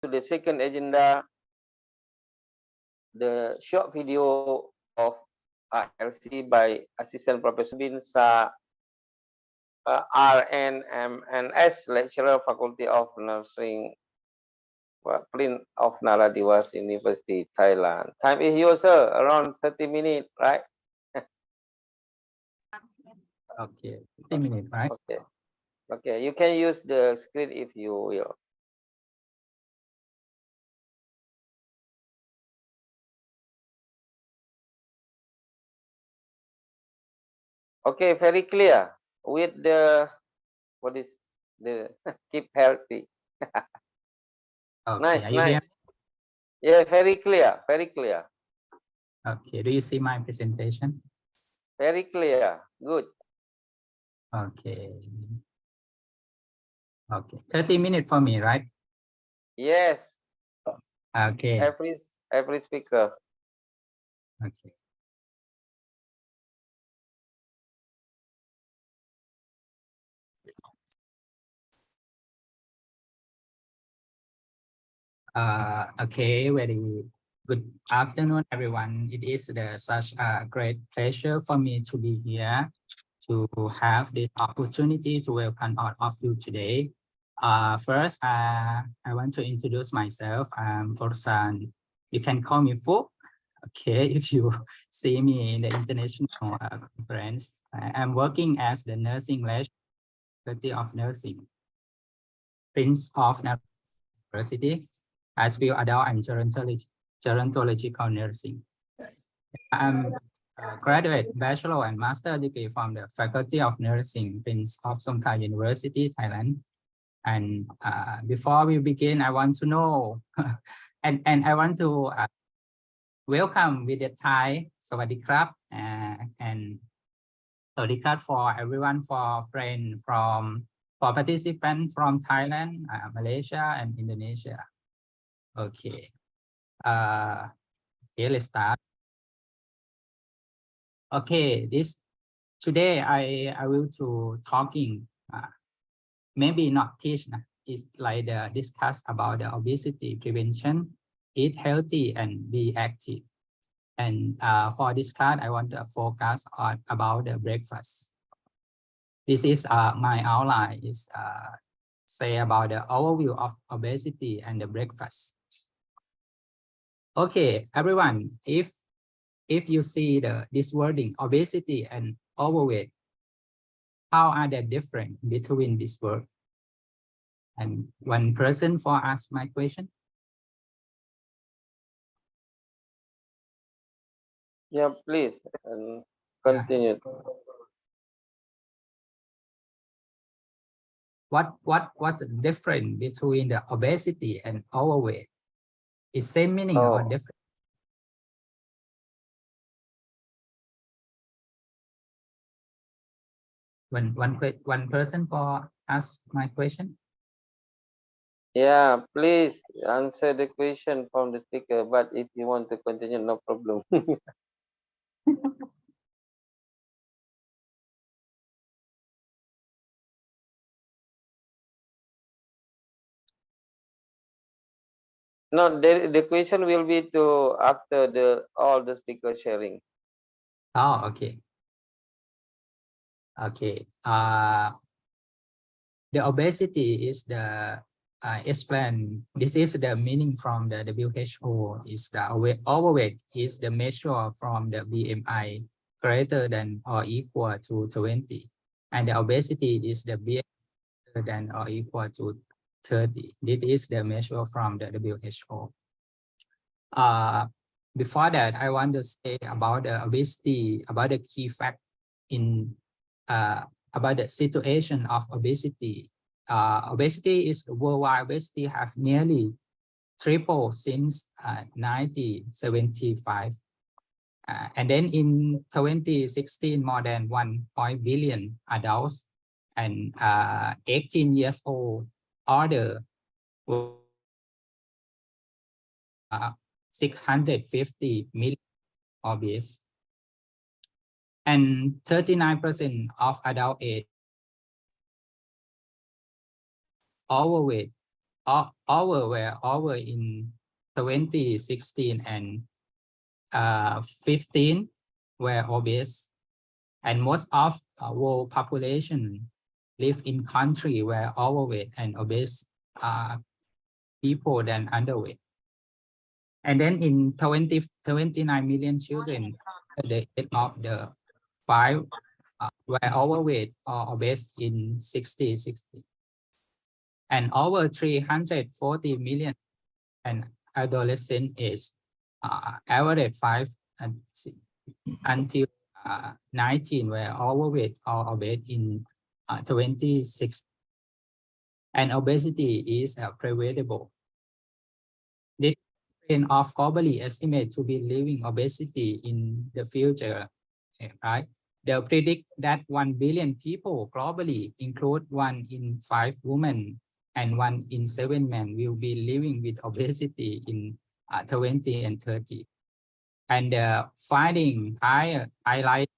to the second agenda, the short video of RLC by Assistant Professor Bin Sa, RNMNS, Lecturer, Faculty of Nursing, Prince of Naradiwas University, Thailand. Time is yours, sir, around 30 minutes, right? Okay, 30 minutes, right? Okay. Okay, you can use the screen if you will. Okay, very clear with the, what is the keep healthy. Okay, Nice, are you here? nice. Yeah, very clear, very clear. Okay, do you see my presentation? Very clear, good. Okay. Okay, 30 minutes for me, right? Yes, Okay. every speaker. Okay. Okay, very good afternoon, everyone. It is such a great pleasure for me to be here to have this opportunity to welcome all of you today. First, I want to introduce myself. I'm Forsan. You can call me Fu. Okay, if you see me in the international conference, I'm working as the nursing lecturer, Faculty of Nursing, Prince of University, as well adult and gerontological nursing. I'm a graduate bachelor and master degree from the Faculty of Nursing, Prince of Songkhla University, Thailand. And before we begin, I want to know, and I want to welcome with the Thai, Sawadee krap, and Sawadee krap for everyone, for friends for participants from Thailand, Malaysia, and Indonesia. Okay. Okay, let's start. Okay, today I will to talking, maybe not teach, it's like discuss about the obesity prevention, eat healthy and be active. And for this class, I want to focus on about the breakfast. This is my outline is say about the overview of obesity and the breakfast. Okay, everyone, if you see this wording, obesity and overweight, how are they different between this word? And one person for ask my question. Yeah, please, and continue. What's the difference between the obesity and overweight? Is same meaning or different? One person for ask my question. Yeah, please answer the question from the speaker, but if you want to continue, no problem. No, the question will be to after all the speaker sharing. Oh, okay. Okay. The obesity is the explain. This is the meaning from the WHO. Is the overweight is the measure from the BMI greater than or equal to 20, and the obesity is the BMI greater than or equal to 30. This is the measure from the WHO. Before that, I want to say about the obesity, about the key fact in about the situation of obesity. Obesity is worldwide. Obesity have nearly tripled since 1975. And then in 2016, more than 1 billion adults and 18 years old older 650 million obese, and 39% of adult age overweight were over in 2016 and 15 were obese, and most of world population live in country where overweight and obese people than underweight. And then in 29 million children at the age of the 5 were overweight or obese in 60. And over 340 million and adolescent age, average 5 and until 19 were overweight or obese in 26. And obesity is preventable. The trend of globally estimate to be living obesity in the future, right? They predict that 1 billion people globally, include 1 in 5 women and 1 in 7 men, will be living with obesity in 20 and 30. And finding highlight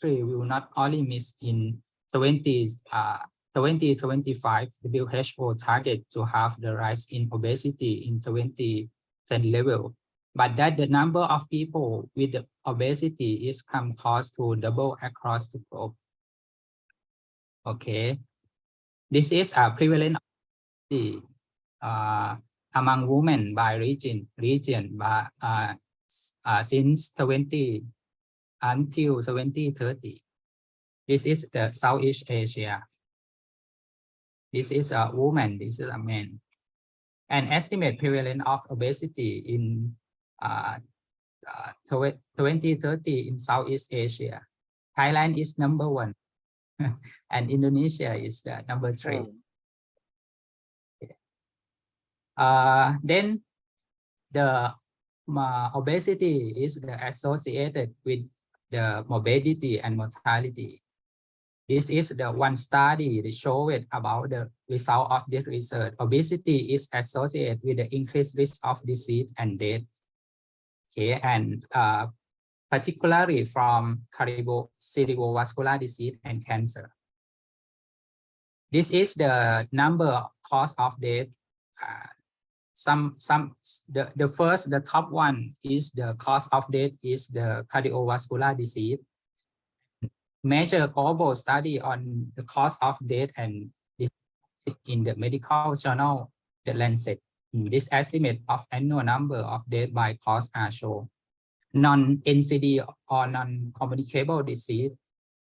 will not only miss in 2025, WHO target to have the rise in obesity in 2010 level, but that the number of people with obesity is come close to double across the globe. Okay, this is a prevalent among women by region by since 20 until 2030. This is the Southeast Asia. This is a woman, this is a man. An estimate prevalence of obesity in 2030 in Southeast Asia. Thailand is number 1 and Indonesia is the number 3. Then the obesity is associated with the morbidity and mortality. This is the one study that showed about the result of this research. Obesity is associated with the increased risk of disease and death. Okay, and particularly from cerebrovascular disease and cancer. This is the number cause of death. The top one is the cause of death is the cardiovascular disease. Major global study on the cause of death and in the medical journal, The Lancet. This estimate of annual number of death by cause are shown. Non-NCD or non-communicable disease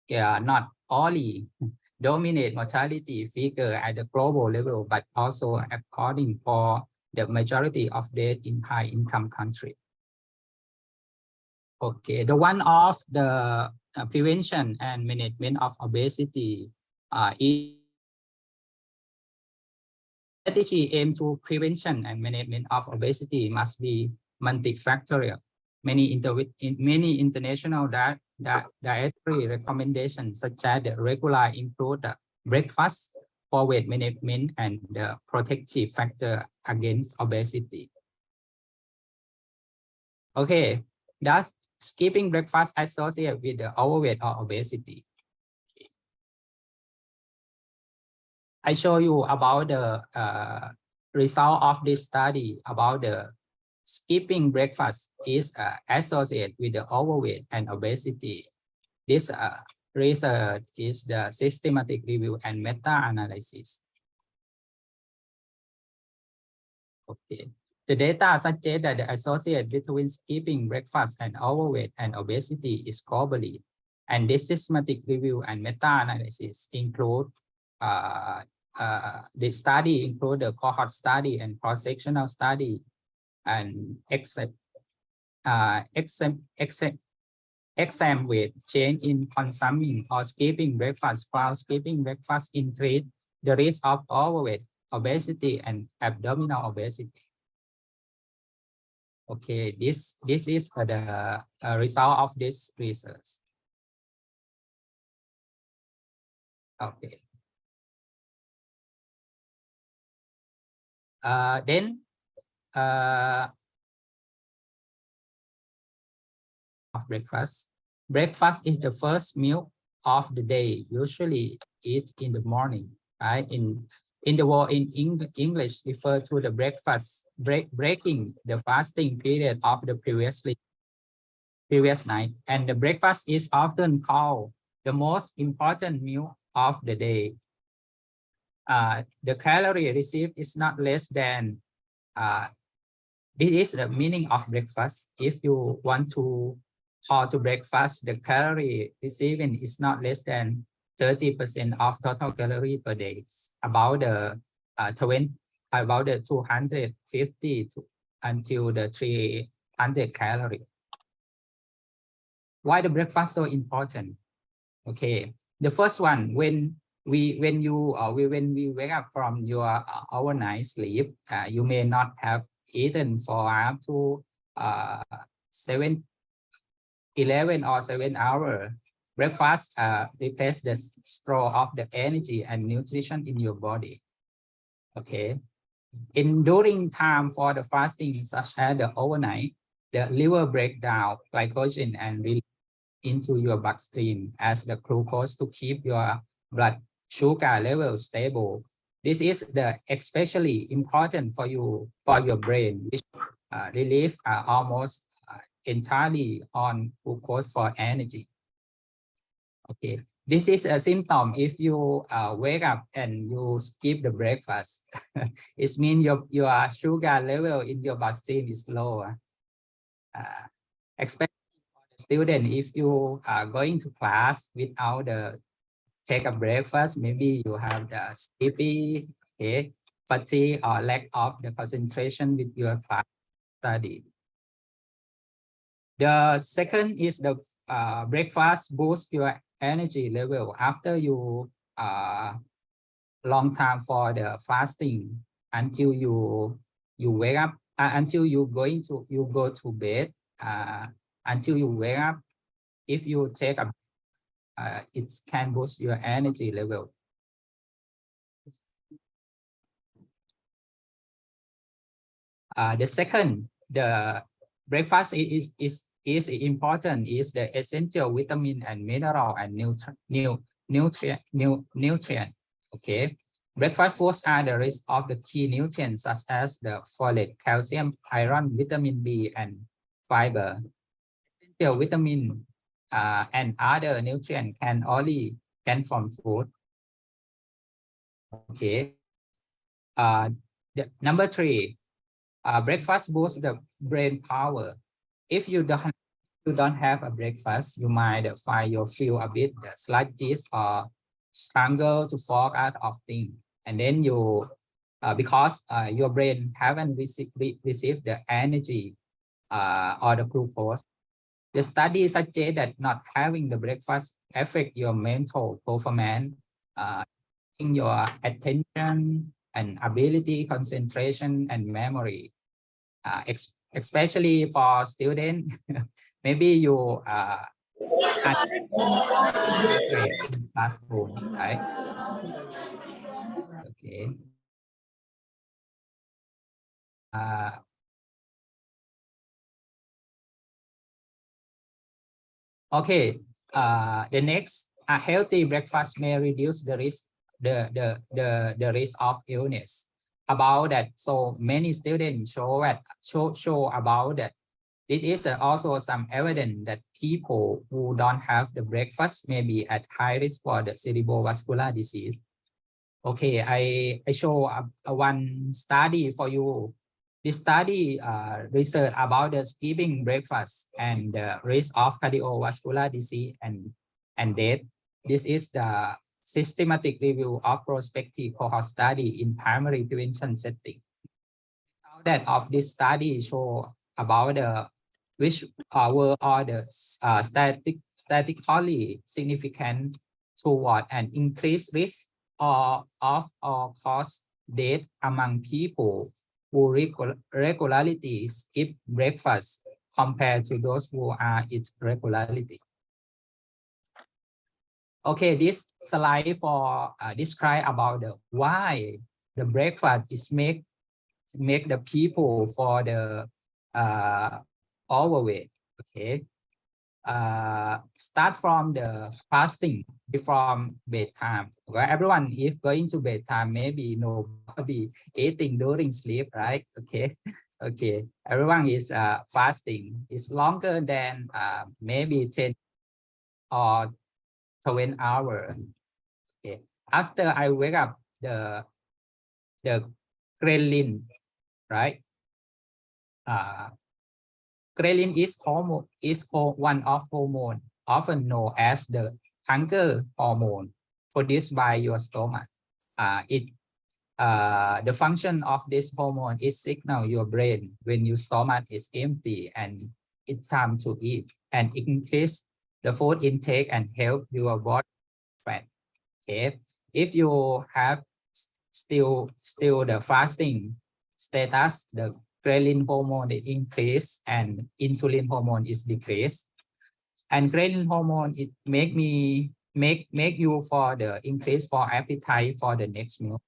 not only dominate mortality figure at the global level, but also according for the majority of death in high-income countries. Okay, the one of the prevention and management of obesity strategy aim to prevention and management of obesity must be multifactorial. Many international dietary recommendations such as the regular include the breakfast for weight management and the protective factor against obesity. Okay, does skipping breakfast associated with the overweight or obesity? I show you about the result of this study about the skipping breakfast is associated with the overweight and obesity. This research is the systematic review and meta-analysis. Okay. The data suggest that the association between skipping breakfast and overweight and obesity is globally. And this systematic review and meta-analysis include the study include the cohort study and cross-sectional study and exam with change in consuming or skipping breakfast, while skipping breakfast increase the risk of overweight, obesity, and abdominal obesity. Okay, this is the result of this research. Okay. Then of breakfast. Breakfast is the first meal of the day, usually eat in the morning, right? in the word in English refer to the breaking the fasting period of the previous night. And the breakfast is often called the most important meal of the day. The calorie received is not less than, this is the meaning of breakfast. If you want to call to breakfast, the calorie receiving is not less than 30% of total calorie per day, about the 250 to until the 300 calorie. Why the breakfast so important? Okay, the first one, when we wake up from your overnight sleep, you may not have eaten for up to 11 or 7 hours. Breakfast replace the store of the energy and nutrition in your body. Okay, during time for the fasting, such as the overnight, the liver break down glycogen and release into your bloodstream as the glucose to keep your blood sugar level stable. This is especially important for your brain, which relies almost entirely on glucose for energy. Okay, this is a symptom. If you wake up and you skip the breakfast, it means your sugar level in your bloodstream is lower. Especially for the student, if you are going to class without take a breakfast, maybe you have the sleepy, okay, fatigue or lack of the concentration with your class study. The second is the breakfast boosts your energy level after you long time for the fasting until you wake up, until you go to bed, until you wake up. If you take a it can boost your energy level. The second, the breakfast is important, is the essential vitamin and mineral and nutrient. Okay, breakfast foods are the rich of the key nutrients such as the folate, calcium, iron, vitamin B, and fiber. Essential vitamin and other nutrients can only come from food. Okay. Number 3, breakfast boosts the brain power. If you don't have a breakfast, you might find you feel a bit sluggish or struggle to focus of things. And then you, because your brain haven't received the energy or the glucose. The study suggests that not having the breakfast affect your mental performance, in your attention and ability, concentration, and memory. Especially for students, maybe you in classroom, right? Okay. Okay. The next, a healthy breakfast may reduce the risk the risk of illness. About that, so many students show about that. It is also some evidence that people who don't have the breakfast may be at high risk for the cerebrovascular disease. Okay, I show one study for you. This study research about the skipping breakfast and the risk of cardiovascular disease and death. This is the systematic review of prospective cohort study in primary prevention setting. That of this study show about the which were all the statistically significant toward an increased risk of or cause death among people who regularly skip breakfast compared to those who are eat regularly. Okay, this slide for describe about the why the breakfast is make the people for the overweight. Okay, start from the fasting before bedtime. Well, everyone, if going to bedtime, maybe nobody eating during sleep, right? Okay, okay. Everyone is fasting. It's longer than maybe 10 or 20 hours. Okay. After I wake up, the ghrelin, right? Ghrelin is one of hormone often known as the hunger hormone produced by your stomach. The function of this hormone is signal your brain when your stomach is empty and it's time to eat, and increase the food intake and help your body fat. Okay, if you have still the fasting status, the ghrelin hormone is increased and insulin hormone is decreased. And ghrelin hormone it make you for the increase for appetite for the next meal.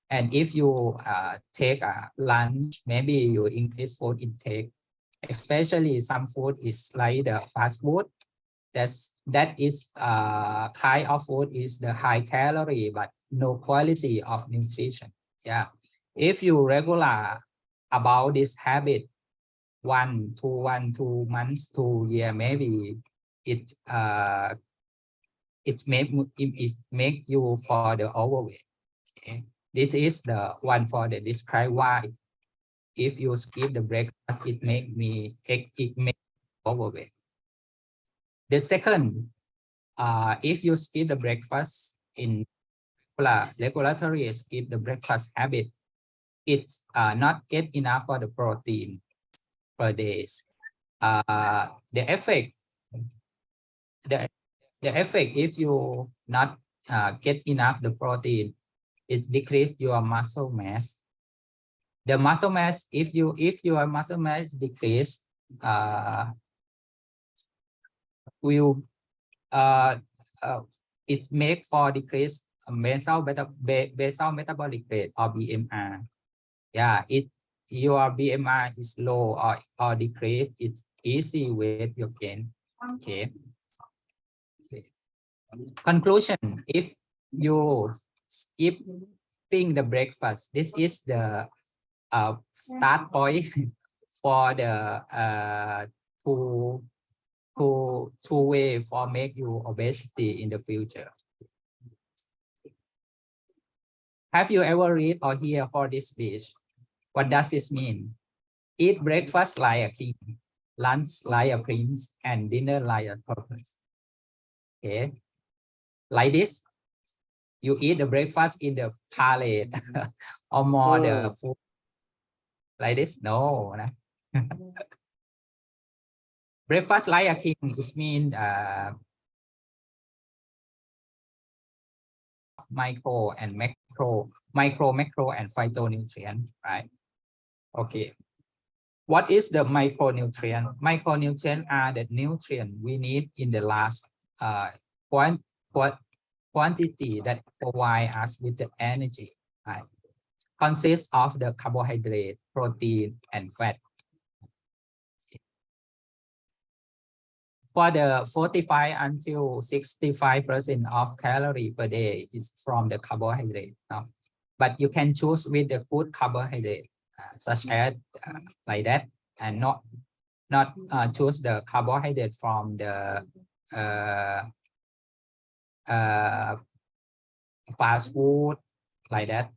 And if you take a lunch, maybe you increase food intake, especially some food is like the fast food. That is kind of food is the high calorie but no quality of nutrition. Yeah, if you regular about this habit 2 months to year, maybe it make you for the overweight. Okay? This is the one for the describe why if you skip the breakfast it make overweight. The second, if you skip the breakfast in regulatory skip the breakfast habit, it's not get enough for the protein per days. The effect if you not get enough the protein, it decrease your muscle mass. The muscle mass, if your muscle mass decrease, will it make for decrease basal metabolic rate or BMR. Yeah, your BMR is low or decrease, it's easy weight you gain. Okay. Conclusion: if you skipping the breakfast, this is the start point for the two way for make you obesity in the future. Have you ever read or hear for this speech? What does this mean? Eat breakfast like a king, lunch like a prince, and dinner like a purpose. Okay, like this, you eat the breakfast in the palace or more the food like this? No. Breakfast like a king is mean micro, macro, and phytonutrient, right? Okay. What is the micronutrient? Micronutrient are the nutrient we need in the last quantity that provide us with the energy, right? Consists of the carbohydrate, protein, and fat. For the 45 until 65% of calorie per day is from the carbohydrate. But you can choose with the good carbohydrate, such as like that, and not choose the carbohydrate from the fast food like that.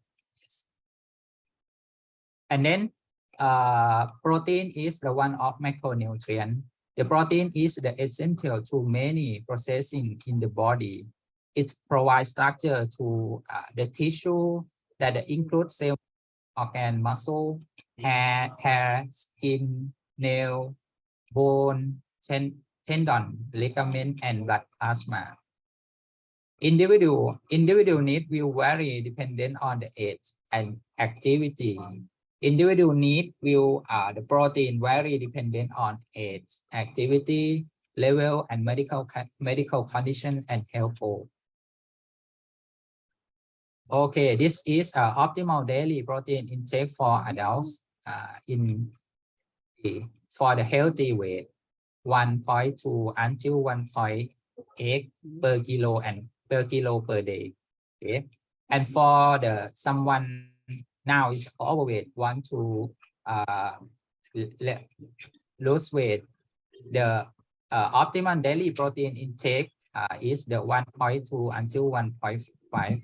And then protein is the one of macronutrient. The protein is the essential to many processing in the body. It provides structure to the tissue that includes cell, organ, muscle, hair, skin, nail, bone, tendon, ligament, and blood plasma. Individual need will vary depending on the age and activity. Individual need will the protein vary dependent on age, activity level, and medical condition and health goal. Okay, this is optimal daily protein intake for adults for the healthy weight. 1.2 until 1.8 per kilo and per kilo per day. Okay, and for the someone now is overweight, want to lose weight, the optimal daily protein intake is the 1.2 until 1.5.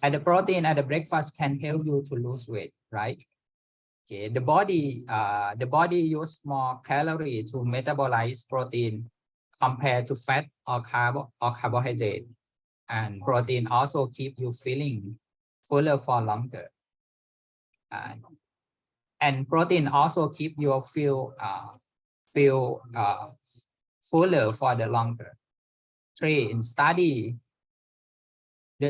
And the protein at the breakfast can help you to lose weight, right? Okay, the body use more calorie to metabolize protein compared to fat or carbohydrate, and protein also keep you feeling fuller for longer. And protein also keep you feel fuller for the longer. The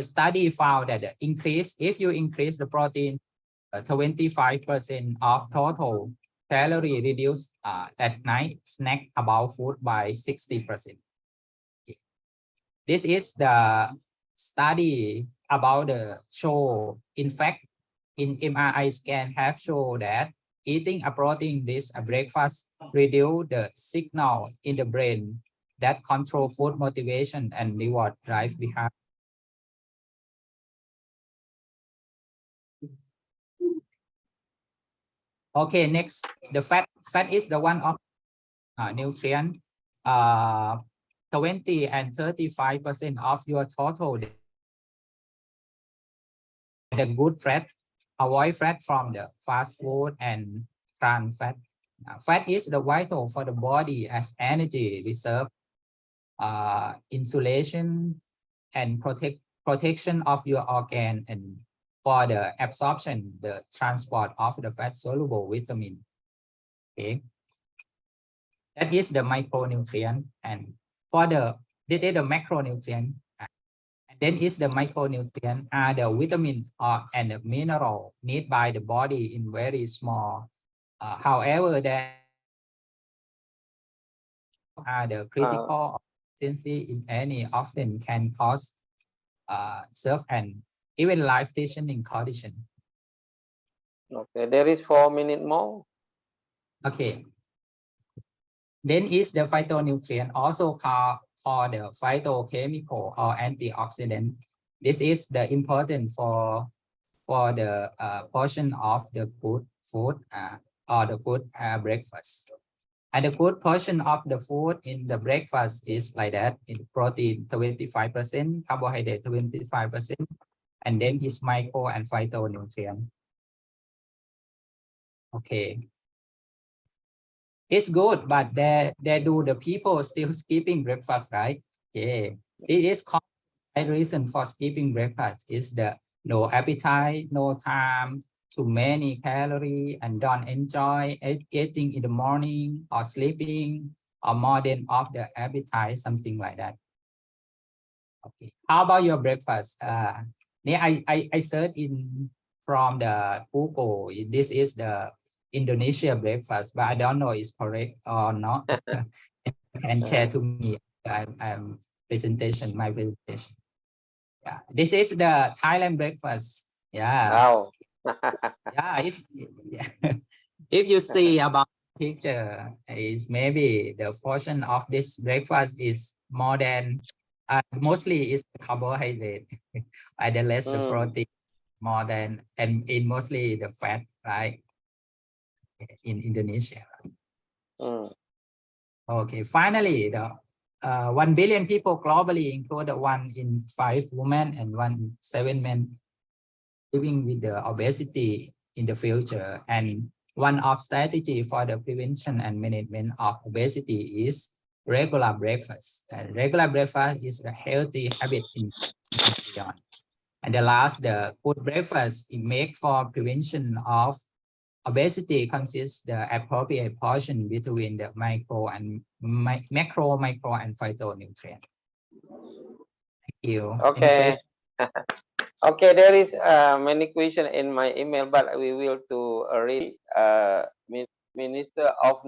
study found that if you increase the protein 25% of total calorie reduced at night, snack about food by 60%. This is the study about the show. In fact, in MRI scan have shown that eating a protein dish at breakfast reduce the signal in the brain that control food motivation and reward drive behavior. Okay, next, the fat is the one of nutrient. 20 and 35% of your total. The good fat, avoid fat from the fast food and trans fat. Fat is the vital for the body as energy reserve, insulation, and protection of your organ, and for the absorption, the transport of the fat soluble vitamin. Okay, that is the micronutrient, and for the macronutrient. And then is the micronutrient are the vitamin and the mineral need by the body in very small. However, there are the critical deficiency in any often can cause serve and even life-threatening condition. Okay, there is 4 minutes more. Okay. Then is the phytonutrient, also called the phytochemical or antioxidant. This is the important for the portion of the good food or the good breakfast. And the good portion of the food in the breakfast is like that: in protein 25%, carbohydrate 25%, and then is micro and phytonutrient. Okay. It's good, but there do the people still skipping breakfast, right? Yeah. It is common reason for skipping breakfast is the no appetite, no time, too many calories, and don't enjoy eating in the morning or sleeping or more than of the appetite, something like that. Okay. How about your breakfast? I search in from the Google. This is the Indonesia breakfast, but I don't know it's correct or not. Can share to me. I'm my presentation. Yeah, this is the Thailand breakfast. Yeah. Wow. Yeah, if you see about picture, is maybe the portion of this breakfast is more than mostly is carbohydrate and the less the protein, more than and in mostly the fat, right? In Indonesia. Okay, finally, the 1 billion people globally, include 1 in 5 women and 1 in 7 men, living with the obesity in the future. And one of strategy for the prevention and management of obesity is regular breakfast. Regular breakfast is a healthy habit in beyond. And the last, the good breakfast it make for prevention of obesity consists the appropriate portion between the macro, micro, and phytonutrient. Thank you. Okay. Okay, there is many question in my email, but we will to read. Minister of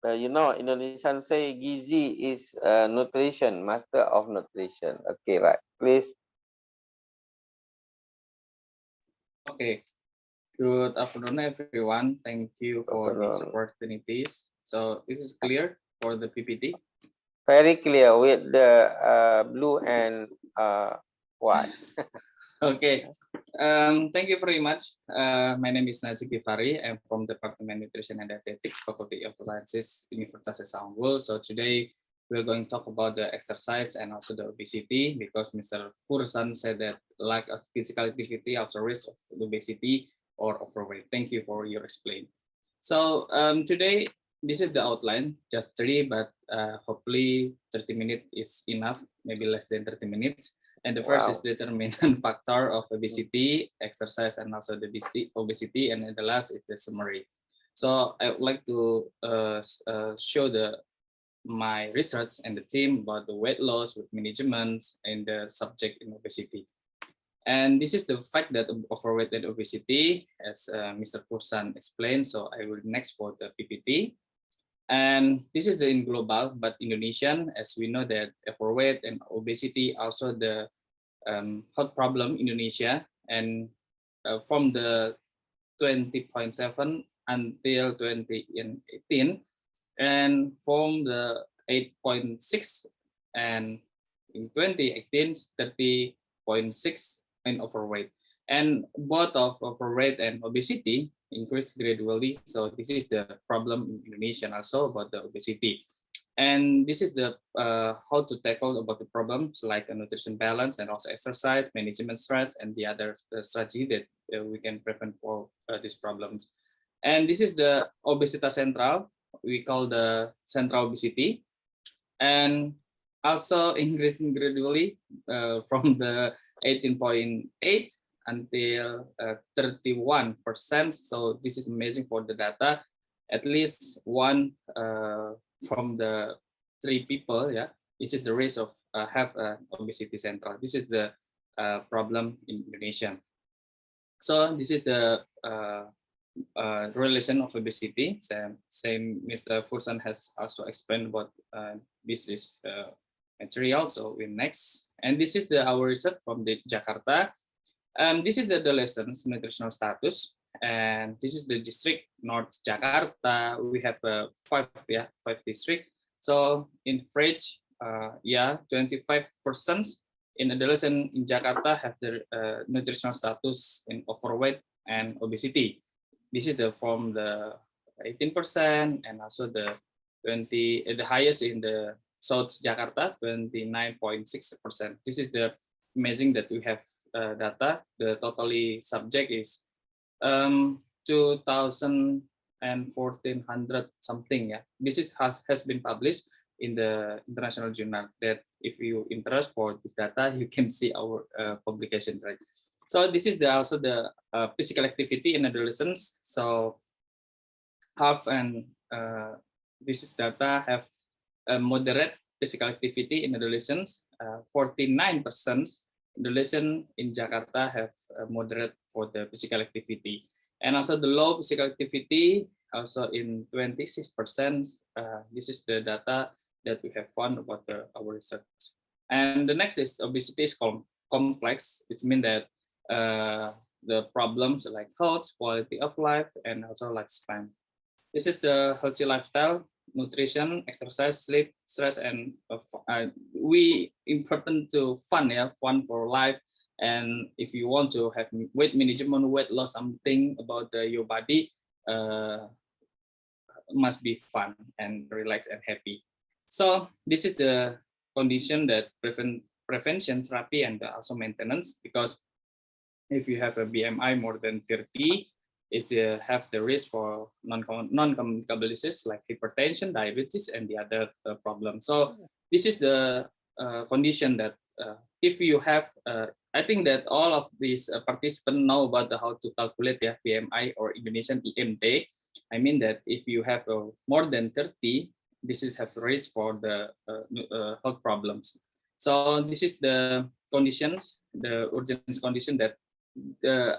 Indonesian say Gizi is nutrition, master of nutrition. Okay, right. Please. Okay. Good afternoon, everyone. Thank you for these Afternoon. opportunities. So it is clear for the PPT. Very clear with the blue and white. Okay. Thank you very much. My name is Nazik Givari. I'm from Department Nutrition and Dietetics, Faculty of Sciences, Universitas Unggul. So today we're going to talk about the exercise and also the obesity because Mr. Fursan said that lack of physical activity also risk of obesity or overweight. Thank you for your explain. So today this is the outline, just three, but hopefully 30 minutes is enough, maybe less than 30 minutes. And the first is Wow. determinant factor of obesity, exercise, and also the obesity, and then the last is the summary. So I would like to show my research and the team about the weight loss with management and the subject in obesity. And this is the fact that overweight and obesity, as Mr. Fursan explained. So I will next for the PPT. And this is the in global, but Indonesian, as we know that overweight and obesity also the hot problem in Indonesia. And from the 20.7 until 2018, and from the 8.6 and in 2018 30.6 in overweight, and both of overweight and obesity increase gradually. So this is the problem in Indonesia also about the obesity. And this is the how to tackle about the problems like a nutrition balance and also exercise management, stress, and the other strategy that we can prevent for these problems. And this is the obesity central, we call the central obesity, and also increasing gradually from the 18.8 until 31%. So this is amazing for the data. At least one from the three people, yeah, this is the risk of have obesity central. This is the problem in Indonesia. So this is the relation of obesity. Same Mr. Fursan has also explained about this is material. So we next, and this is the our research from the Jakarta. This is the adolescents nutritional status, and this is the district North Jakarta. We have five district. So in average, 25% in adolescent in Jakarta have the nutritional status in overweight and obesity. This is the from the 18% and also the 20, the highest in the South Jakarta, 29.6%. This is the amazing that we have data. The totally subject is 2000 and 1400 something. Yeah, this is has been published in the international journal. That if you interest for this data, you can see our publication, right? So this is the also the physical activity in adolescents. So half and this is data have a moderate physical activity in adolescents. 49% adolescents in Jakarta have moderate for the physical activity, and also the low physical activity also in 26%. This is the data that we have found about our research. And the next is obesity is complex. It means that the problems like health, quality of life, and also lifespan. This is the healthy lifestyle, nutrition, exercise, sleep, stress, and we important to fun, yeah, fun for life. And if you want to have weight management, weight loss, something about your body, must be fun and relaxed and happy. So this is the condition that prevention therapy and also maintenance, because if you have a BMI more than 30, is have the risk for non-communicable disease like hypertension, diabetes, and the other problems. So this is the condition that if you have, I think that all of these participants know about how to calculate the BMI or Indonesian IMT. I mean that if you have more than 30, this is have risk for the health problems. So this is the conditions, the urgent condition that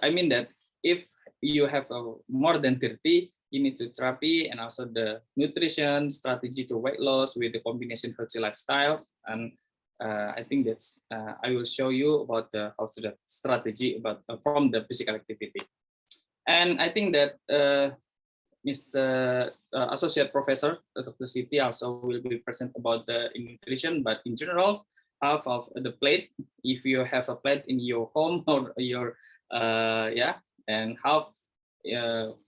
I mean that if you have more than 30, you need to therapy and also the nutrition strategy to weight loss with the combination healthy lifestyles. And I think that's I will show you about the how to the strategy about from the physical activity. And I think that Mr. Associate Professor Dr. Siti also will be present about the nutrition, but in general, half of the plate, if you have a plate in your home or your yeah, and half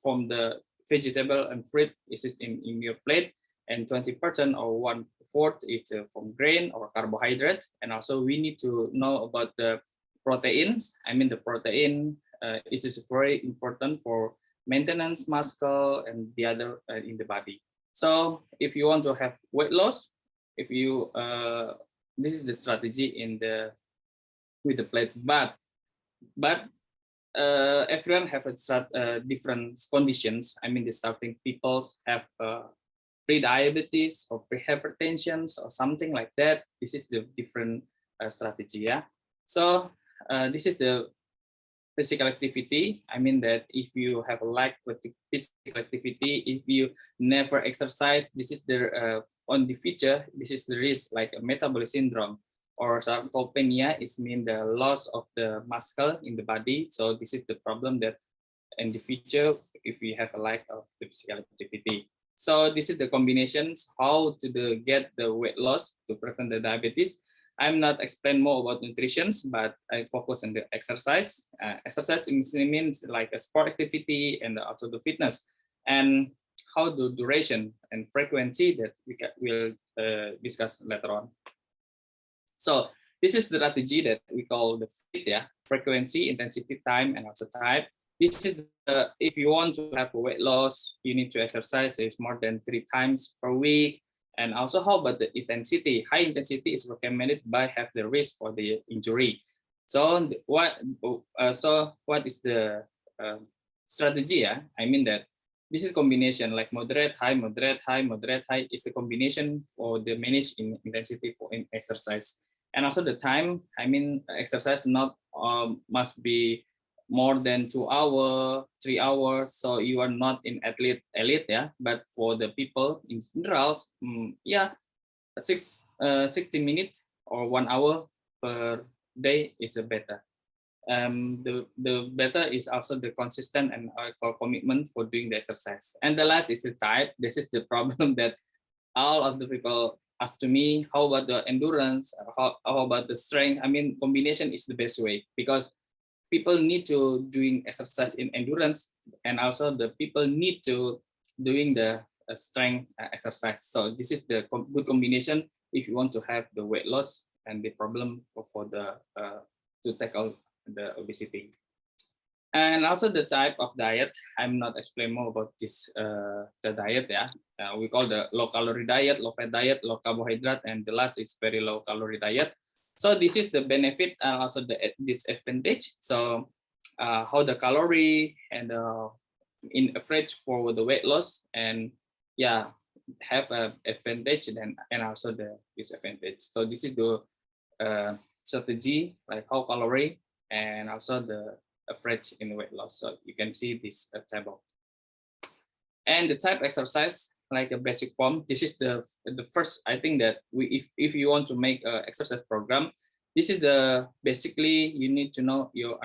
from the vegetable and fruit is in your plate, and 20% or 1/4 is from grain or carbohydrate. And also we need to know about the proteins. I mean the protein is very important for maintenance muscle and the other in the body. So if you want to have weight loss, if you this is the strategy in the with the plate, but everyone have a different conditions. I mean, the starting people have pre-diabetes or pre-hypertension or something like that. This is the different strategy. Yeah. So this is the physical activity. I mean that if you have a lack of physical activity, if you never exercise, this is the on the future. This is the risk like a metabolic syndrome or sarcopenia. Is mean the loss of the muscle in the body. So this is the problem that in the future if we have a lack of the physical activity. So this is the combinations how to get the weight loss to prevent the diabetes. I'm not explain more about nutrition, but I focus on the exercise. Exercise means like a sport activity and also the fitness, and how the duration and frequency that will discuss later on. So this is the strategy that we call the FIT, yeah, frequency, intensity, time, and also type. This is if you want to have a weight loss, you need to exercise is more than 3 times per week. And also, how about the intensity? High intensity is recommended by have the risk for the injury. So what is the strategy? Yeah, I mean that this is combination like moderate, high, moderate, high, moderate, high is the combination for the manage in intensity for in exercise. And also the time. I mean, exercise not must be more than 2 hours, 3 hours. So you are not in elite, yeah. But for the people in general, yeah, 60 minutes or 1 hour per day is a better. The better is also the consistent and commitment for doing the exercise. And the last is the type. This is the problem that all of the people ask to me, how about the endurance? How about the strength? I mean, combination is the best way because people need to doing exercise in endurance, and also the people need to doing the strength exercise. So this is the good combination if you want to have the weight loss and the problem for the to tackle the obesity. And also the type of diet. I'm not explain more about this the diet. Yeah, we call the low calorie diet, low fat diet, low carbohydrate, and the last is very low calorie diet. So this is the benefit and also the disadvantage. So how the calorie and in average for the weight loss, and yeah, have a advantage and also the disadvantage. So this is the strategy like how calorie and also the average in weight loss. So you can see this table. And the type exercise like a basic form. This is the first. I think that if you want to make an exercise program, this is the basically you need to know your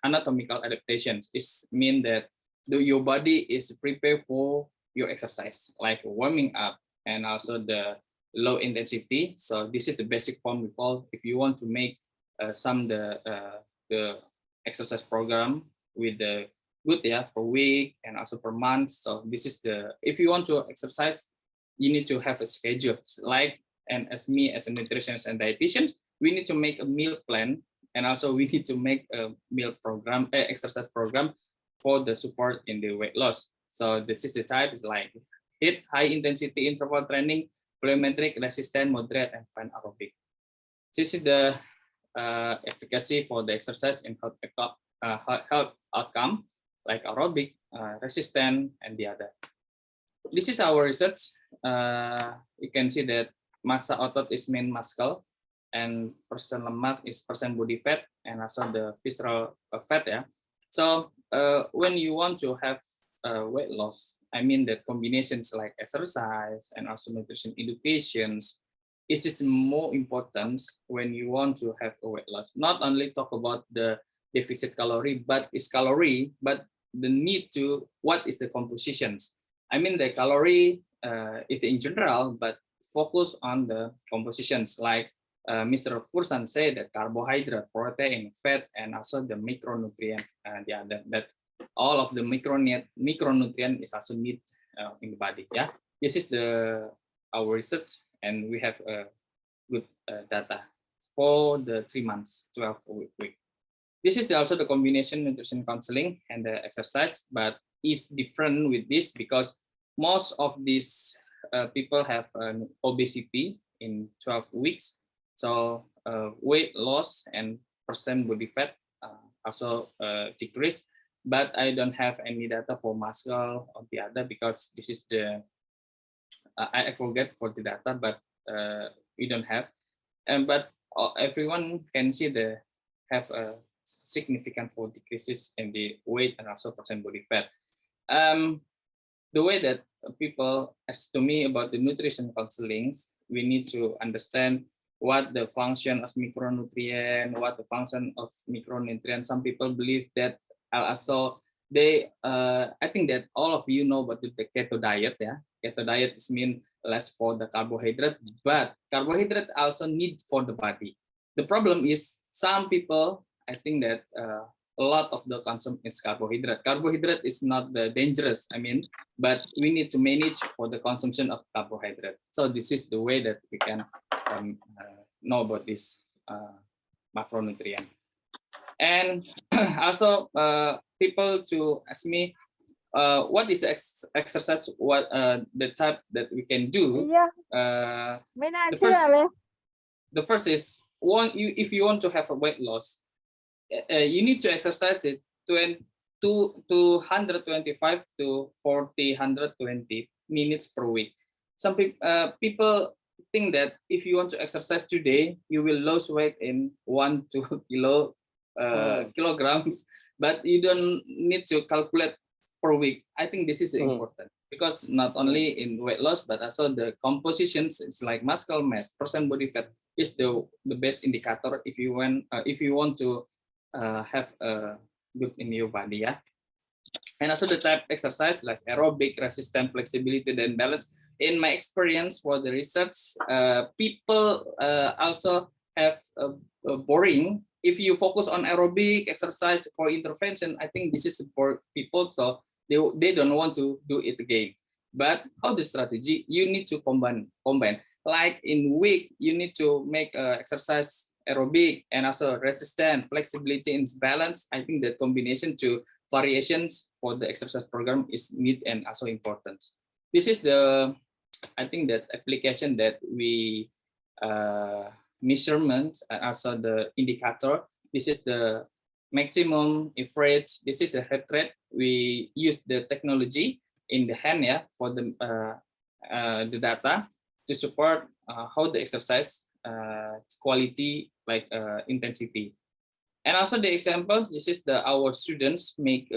anatomical adaptations. It means that your body is prepared for your exercise, like warming up and also the low intensity. So this is the basic form we call. If you want to make some the exercise program with the good, yeah, per week and also per month. So this is the if you want to exercise, you need to have a schedule. Like and as me as a nutritionist and dietitian, we need to make a meal plan, and also we need to make a meal program, exercise program for the support in the weight loss. So this is the type is like HIIT, high intensity interval training, plyometric, resistant, moderate, and fine aerobic. This is the efficacy for the exercise in health outcome like aerobic, resistant, and the other. This is our research. You can see that massa otot is main muscle, and percent lemak is percent body fat, and also the visceral fat. Yeah. So when you want to have weight loss, I mean that combinations like exercise and also nutrition educations is more important when you want to have a weight loss. Not only talk about the deficit calorie, but it's calorie, but the need to what is the compositions. I mean the calorie is in general, but focus on the compositions like Mr. Fursan said that carbohydrate, protein, fat, and also the micronutrient. That all of the micronutrient is also need in the body. Yeah, this is our research, and we have good data for the 3 months, 12 week. This is also the combination nutrition counseling and the exercise, but is different with this because most of these people have obesity in 12 weeks. So weight loss and percent body fat also decrease, but I don't have any data for muscle or the other because this is the I forget for the data, but we don't have. But everyone can see the have a significant for decreases in the weight and also percent body fat. The way that people ask to me about the nutrition counselings, we need to understand what the function of micronutrient, what the function of micronutrient. Some people believe that also I think that all of you know about the keto diet. Yeah, keto diet is mean less for the carbohydrate, but carbohydrate also need for the body. The problem is some people, I think that a lot of the consume is carbohydrate. Carbohydrate is not the dangerous, I mean, but we need to manage for the consumption of carbohydrate. So this is the way that we can know about this macronutrient. And also people to ask me, what is exercise? What the type that we can do? The first is if you want to have a weight loss, you need to exercise it 225 to 120 minutes per week. Some people think that if you want to exercise today, you will lose weight in 1-2 kilograms, but you don't need to calculate per week. I think this is important because not only in weight loss, but also the compositions, it's like muscle mass, percent body fat is the best indicator if you want to have a good in your body. Yeah. And also the type exercise like aerobic, resistance, flexibility, then balance. In my experience for the research, people also have boring. If you focus on aerobic exercise for intervention, I think this is for people, so they don't want to do it again. But how the strategy? You need to combine. Like in week, you need to make exercise aerobic and also resistance, flexibility, and balance. I think that combination to variations for the exercise program is need and also important. This is I think that application that we measurement and also the indicator. This is the maximum average. This is the heart rate. We use the technology in the hand, yeah, for the data to support how the exercise quality, like intensity. And also the examples, this is our students make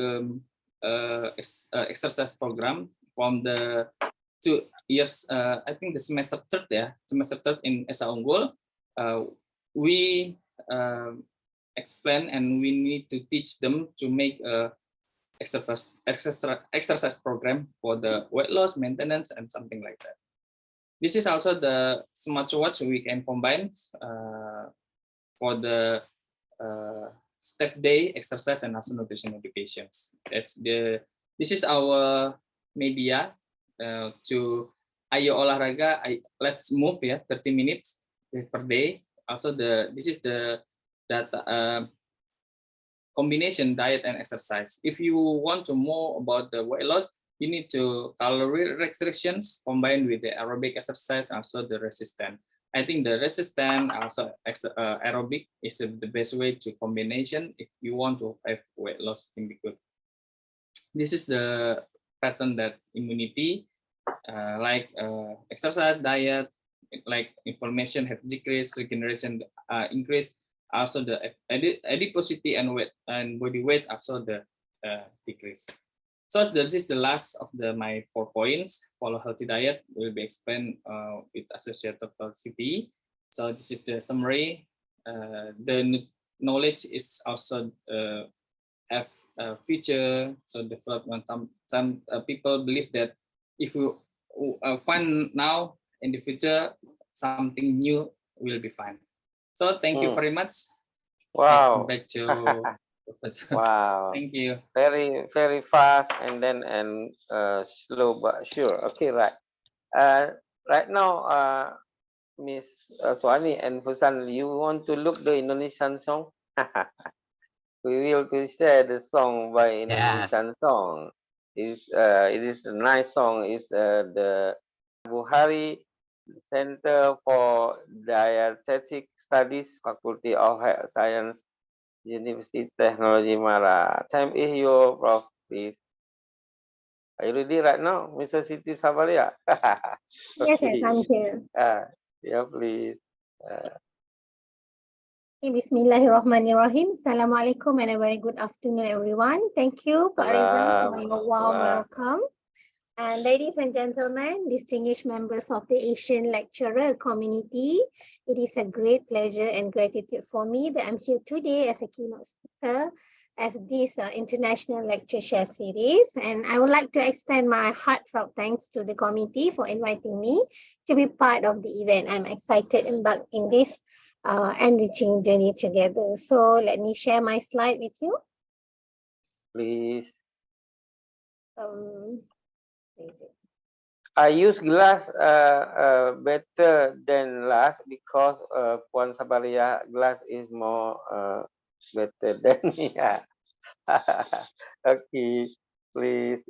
exercise program from the 2 years, I think the semester third, yeah, semester third in Esa Unggul. We explain and we need to teach them to make a exercise program for the weight loss, maintenance, and something like that. This is also the smartwatch we can combine for the step day exercise and also nutrition educations. This is our media to Ayo Olahraga. Let's move, yeah, 30 minutes per day. Also this is the data combination diet and exercise. If you want to know about the weight loss, you need to calorie restrictions combined with the aerobic exercise, also the resistance. I think the resistance also aerobic is the best way to combination if you want to have weight loss in the good. This is the pattern that immunity, like exercise, diet, like inflammation have decreased, regeneration increase. Also the adiposity and weight and body weight also the decrease. So this is the last of my 4 points. Follow healthy diet will be explained with associated toxicity. So this is the summary. The knowledge is also have future. So development. Some people believe that if we find now, in the future something new will be fine. So thank you very much. Wow. Back to Professor. Wow. Thank you. Very fast and then slow but sure. Okay, right. Right now, Miss Swani and Fusan, you want to look the Indonesian song? We will to share the song by Yes. Indonesian song. It is a nice song. It's the Buhari Center for Dietetic Studies, Faculty of Health Science, University Technology Mara. Time is your prof, please. Are you ready right now, Mr. Siti Sabaria? Yes, yes, I'm here. Yeah, please. Bismillahirrahmanirrahim. Assalamualaikum and a very good afternoon, everyone. Thank you, Pak Reza, for your warm welcome. And ladies and gentlemen, distinguished members of the Asian lecturer community, it is a great pleasure and gratitude for me that I'm here today as a keynote speaker as this international lecture share series. And I would like to extend my heartfelt thanks to the committee for inviting me to be part of the event. I'm excited to embark in this enriching journey together. So let me share my slide with you. Please. I use glass better than last because Puan Sabaria glass is more better than yeah. Okay, please.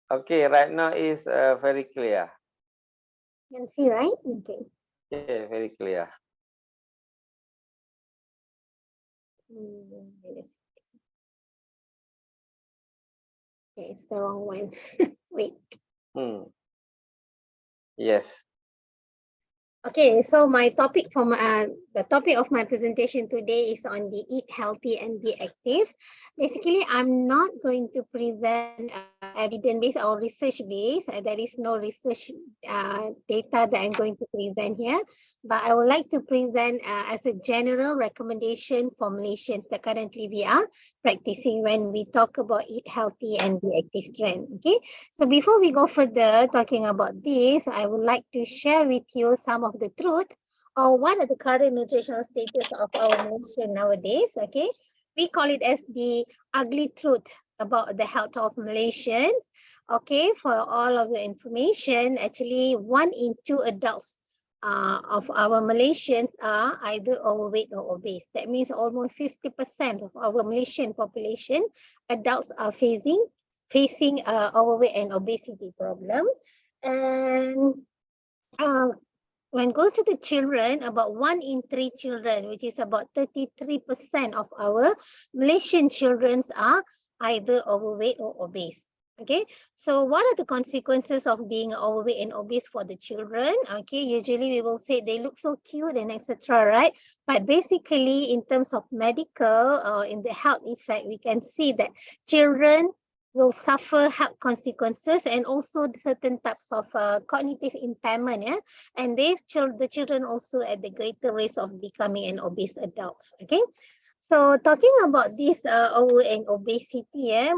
Okay, right now is very clear. You can see, right? Okay. Yeah, very clear. Okay, it's the wrong one. Wait. Yes. Okay, so my topic from the topic of my presentation today is on the eat healthy and be active. Basically, I'm not going to present evidence-based or research-based. There is no research data that I'm going to present here, but I would like to present as a general recommendation formulation that currently we are practicing when we talk about eat healthy and be active trend. Okay, so before we go further talking about this, I would like to share with you some of the truth or what are the current nutritional status of our nation nowadays. Okay, we call it as the ugly truth about the health of Malaysians. Okay, for all of the information, actually 1 in 2 adults of our Malaysians are either overweight or obese. That means almost 50% of our Malaysian population adults are facing overweight and obesity problem. And when it goes to the children, about 1 in 3 children, which is about 33% of our Malaysian children are either overweight or obese. Okay, so what are the consequences of being overweight and obese for the children? Okay, usually we will say they look so cute and etc., right? But basically, in terms of medical or in the health effect, we can see that children will suffer health consequences and also certain types of cognitive impairment, yeah, and the children also at the greater risk of becoming an obese adults. Okay, so talking about this overweight and obesity,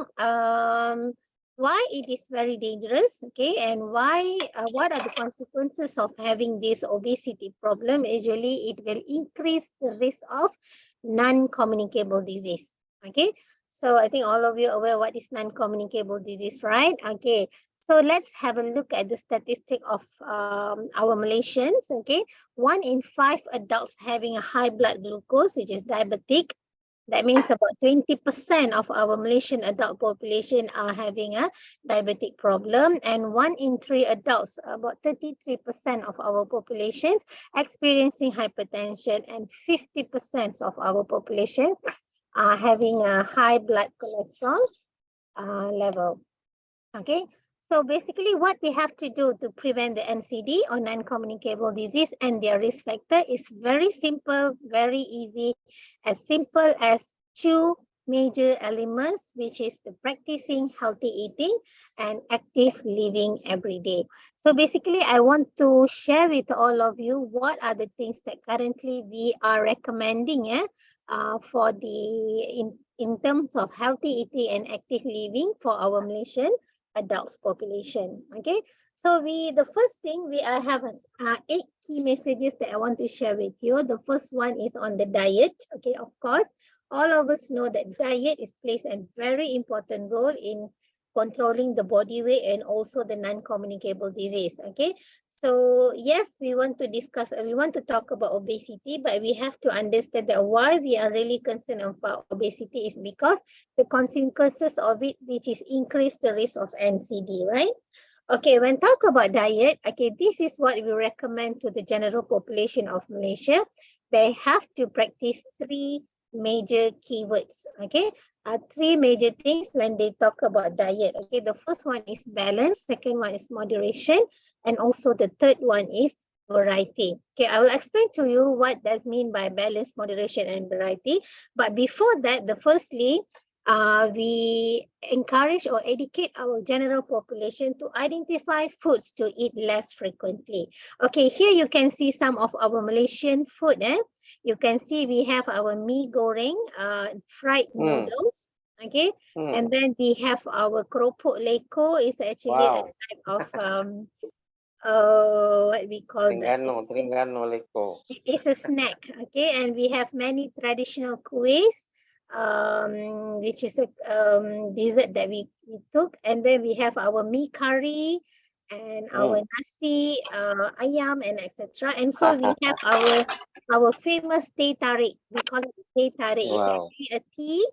why it is very dangerous, okay, and why what are the consequences of having this obesity problem? Usually it will increase the risk of non-communicable disease. Okay, so I think all of you are aware what is non-communicable disease, right? Okay, so let's have a look at the statistic of our Malaysians. Okay, 1 in 5 adults having a high blood glucose, which is diabetic. That means about 20% of our Malaysian adult population are having a diabetic problem, and 1 in 3 adults, about 33% of our populations experiencing hypertension, and 50% of our population are having a high blood cholesterol level. Okay, so basically what we have to do to prevent the NCD or non-communicable disease and their risk factor is very simple, very easy, as simple as chew major elements, which is the practicing healthy eating and active living every day. So basically, I want to share with all of you what are the things that currently we are recommending for in terms of healthy eating and active living for our Malaysian adults population. Okay, so the first thing I have 8 key messages that I want to share with you. The first one is on the diet. Okay, of course, all of us know that diet plays a very important role in controlling the body weight and also the non-communicable disease. Okay, so yes, we want to talk about obesity, but we have to understand that why we are really concerned about obesity is because the consequences of it, which is increase the risk of NCD, right? Okay, when talk about diet, okay, this is what we recommend to the general population of Malaysia. They have to practice 3 major keywords, okay? 3 major things when they talk about diet. Okay, the first one is balance, second one is moderation, and also the third one is variety. Okay, I will explain to you what does mean by balance, moderation, and variety. But before that, firstly, we encourage or educate our general population to identify foods to eat less frequently. Okay, here you can see some of our Malaysian food. You can see we have our mee goreng, fried noodles. Okay, and then we have our keropok leko is actually a type of what we call that. Tringgano leko. It's a snack. Okay, and we have many traditional kuihs, which is a dessert that we took, and then we have our mee curry and our nasi ayam and etc. And so we have our famous teh tarik. We call it teh tarik. It's actually a tea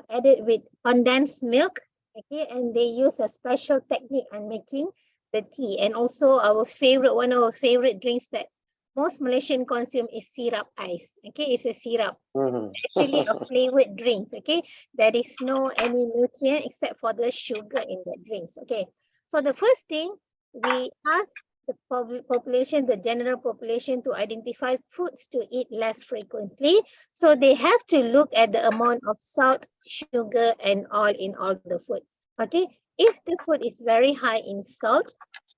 added with condensed milk. Okay, and they use a special technique on making the tea. And also one of our favorite drinks that most Malaysian consume is syrup ice. Okay, it's a syrup. Actually a flavored drinks. Okay, there is no any nutrient except for the sugar in the drinks. Okay, so the first thing we ask the population, the general population, to identify foods to eat less frequently. So they have to look at the amount of salt, sugar, and oil in all the food. Okay, if the food is very high in salt,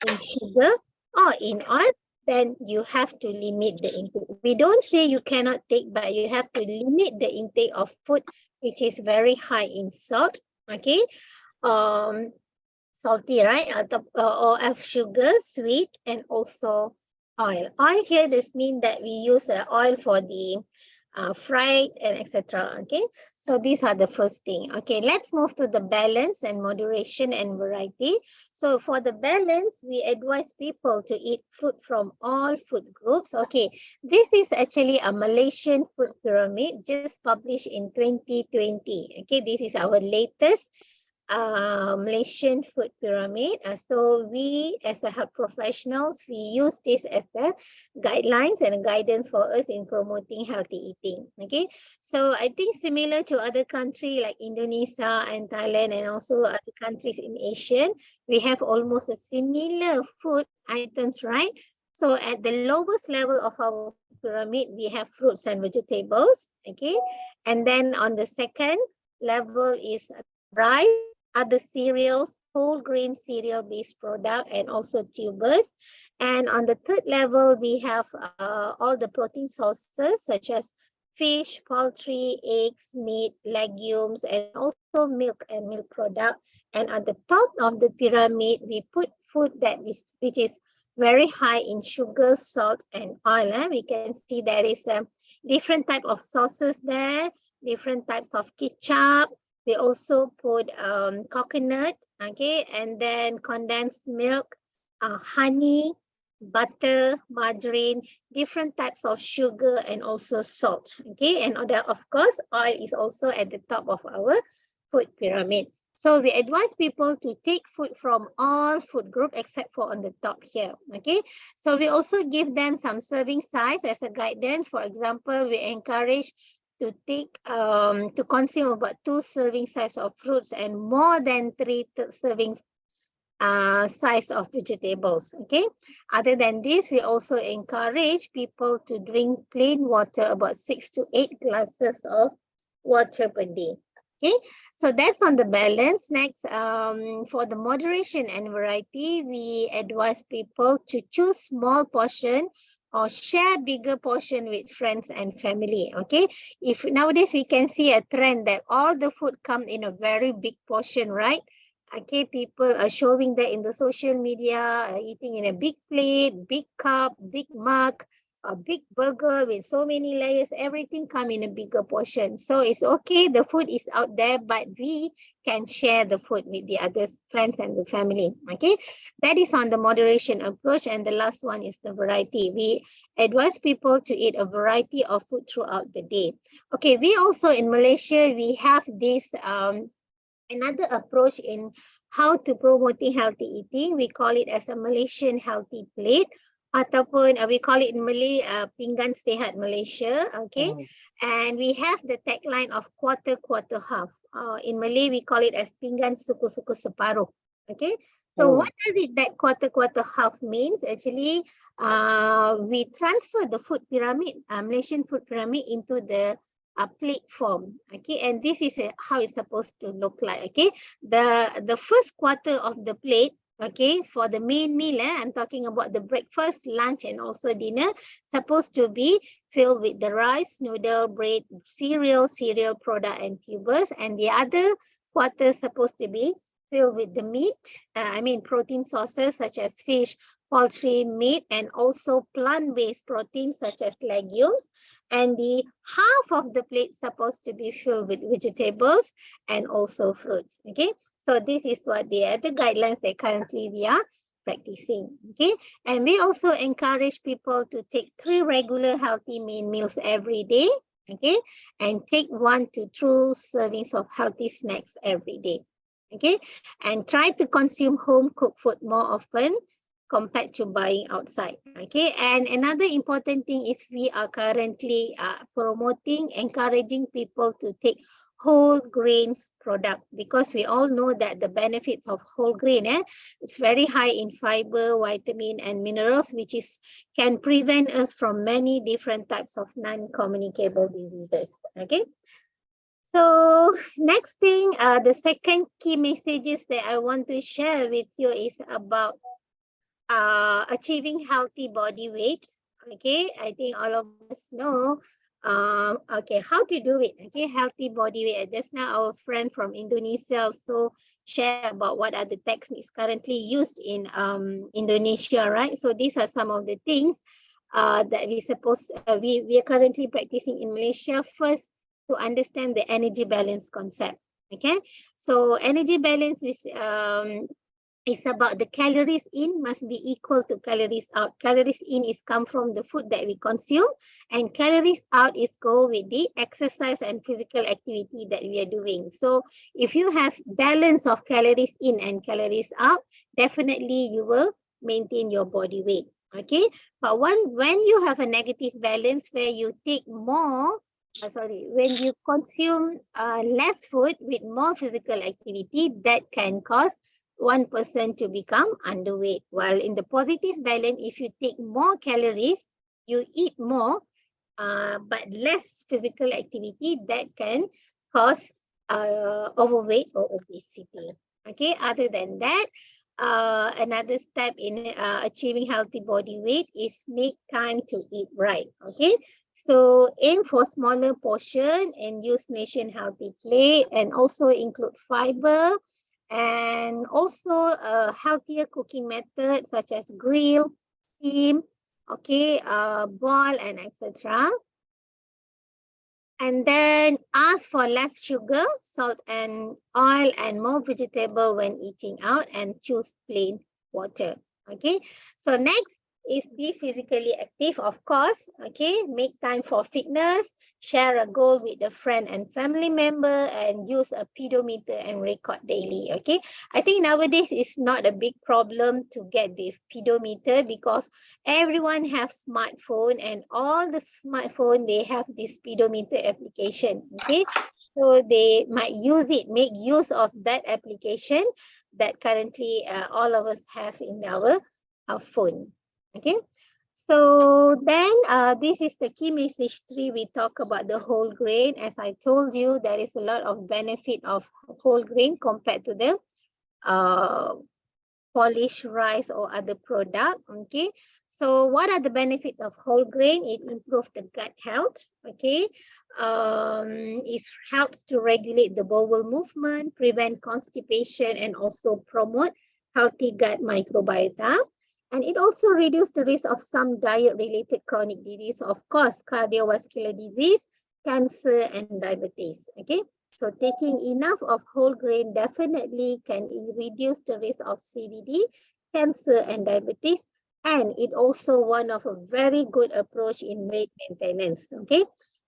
in sugar, or in oil, then you have to limit the intake. We don't say you cannot take, but you have to limit the intake of food which is very high in salt. Okay, salty, right? Or as sugar, sweet, and also oil. Oil here, this means that we use oil for the fried and etc. Okay, so these are the first thing. Okay, let's move to the balance and moderation and variety. So for the balance, we advise people to eat fruit from all food groups. Okay, this is actually a Malaysian food pyramid just published in 2020. Okay, this is our latest Malaysian food pyramid. So we as a health professionals, we use this as the guidelines and guidance for us in promoting healthy eating. Okay, so I think similar to other countries like Indonesia and Thailand and also other countries in Asia, we have almost a similar food items, right? So at the lowest level of our food pyramid, we have fruits and vegetables. Okay, and then on the second level is rice, other cereals, whole grain cereal based product, and also tubers. And on the third level, we have all the protein sources such as fish, poultry, eggs, meat, legumes, and also milk and milk product. And at the top of the pyramid, we put food which is very high in sugar, salt, and oil. We can see there is a different type of sauces there, different types of ketchup. We also put coconut, okay, and then condensed milk, honey, butter, margarine, different types of sugar, and also salt. Okay, and of course, oil is also at the top of our food pyramid. So we advise people to take food from all food group except for on the top here. Okay, so we also give them some serving size as a guidance. For example, we encourage to take to consume about 2 serving size of fruits and more than 3 serving size of vegetables. Okay, other than this, we also encourage people to drink plain water, about 6 to 8 glasses of water per day. Okay, so that's on the balance. Next, for the moderation and variety, we advise people to choose small portion or share bigger portion with friends and family. Okay, if nowadays we can see a trend that all the food come in a very big portion, right? Okay, people are showing that in the social media, eating in a big plate, big cup, big mug, a big burger with so many layers, everything come in a bigger portion. So it's okay, the food is out there, but we can share the food with the other friends and the family. Okay, that is on the moderation approach. And the last one is the variety. We advise people to eat a variety of food throughout the day. Okay, we also in Malaysia, we have this another approach in how to promoting healthy eating. We call it as a Malaysian healthy plate, ataupun we call it in Malay pinggan sehat Malaysia. Okay, and we have the tagline of quarter quarter half. In Malay we call it as pinggan suku-suku separuh. Okay, so what does it that quarter quarter half means? Actually, we transfer the food pyramid, Malaysian food pyramid, into the plate form. Okay, and this is how it's supposed to look like. Okay, the first quarter of the plate, okay, for the main meal, I'm talking about the breakfast, lunch, and also dinner, supposed to be filled with the rice, noodle, bread, cereal product, and tubers. And the other quarter supposed to be filled with the meat, protein sources such as fish, poultry, meat, and also plant-based proteins such as legumes. And the half of the plate supposed to be filled with vegetables and also fruits. Okay, so this is what the other guidelines that currently we are practicing. Okay, and we also encourage people to take 3 regular healthy main meals every day. Okay, and take 1 to 2 servings of healthy snacks every day. Okay, and try to consume home cooked food more often compared to buying outside. Okay, and another important thing is we are currently encouraging people to take whole grains product, because we all know that the benefits of whole grain, it's very high in fiber, vitamin, and minerals, which can prevent us from many different types of non-communicable diseases. Okay. So next thing, the second key messages that I want to share with you is about achieving healthy body weight. Okay, I think all of us know okay, how to do it. Okay, healthy body weight. Just now our friend from Indonesia also share about what are the techniques currently used in Indonesia, right? So these are some of the things that we are currently practicing in Malaysia. First, to understand the energy balance concept. Okay, so energy balance is about the calories in must be equal to calories out. Calories in is come from the food that we consume, and calories out is go with the exercise and physical activity that we are doing. So if you have balance of calories in and calories out, definitely you will maintain your body weight. Okay, but when you have a negative balance where you take more, when you consume less food with more physical activity, that can cause one person to become underweight. While in the positive balance, if you take more calories, you eat more, but less physical activity, that can cause overweight or obesity. Okay, other than that, another step in achieving healthy body weight is make time to eat right. Okay, so aim for smaller portion and use nation healthy plate, and also include fiber, and also a healthier cooking method such as grill, steam, okay, boil, and etc. And then ask for less sugar, salt, and oil, and more vegetable when eating out, and choose plain water. Okay, so next is be physically active, of course. Okay, make time for fitness, share a goal with a friend and family member, and use a pedometer and record daily. Okay, I think nowadays it's not a big problem to get the pedometer, because everyone have smartphone, and all the smartphone they have this speedometer application. Okay, so they might make use of that application that currently all of us have in our phone. Okay, So then this is the key message 3. We talk about the whole grain. As I told you, there is a lot of benefit of whole grain compared to the polished rice or other product. Okay, so what are the benefits of whole grain? It improves the gut health. Okay, it helps to regulate the bowel movement, prevent constipation, and also promote healthy gut microbiota. And it also reduces the risk of some diet-related chronic disease, of course, cardiovascular disease, cancer, and diabetes. Okay, so taking enough of whole grain definitely can reduce the risk of CVD, cancer, and diabetes. And it also one of a very good approach in weight maintenance. Okay,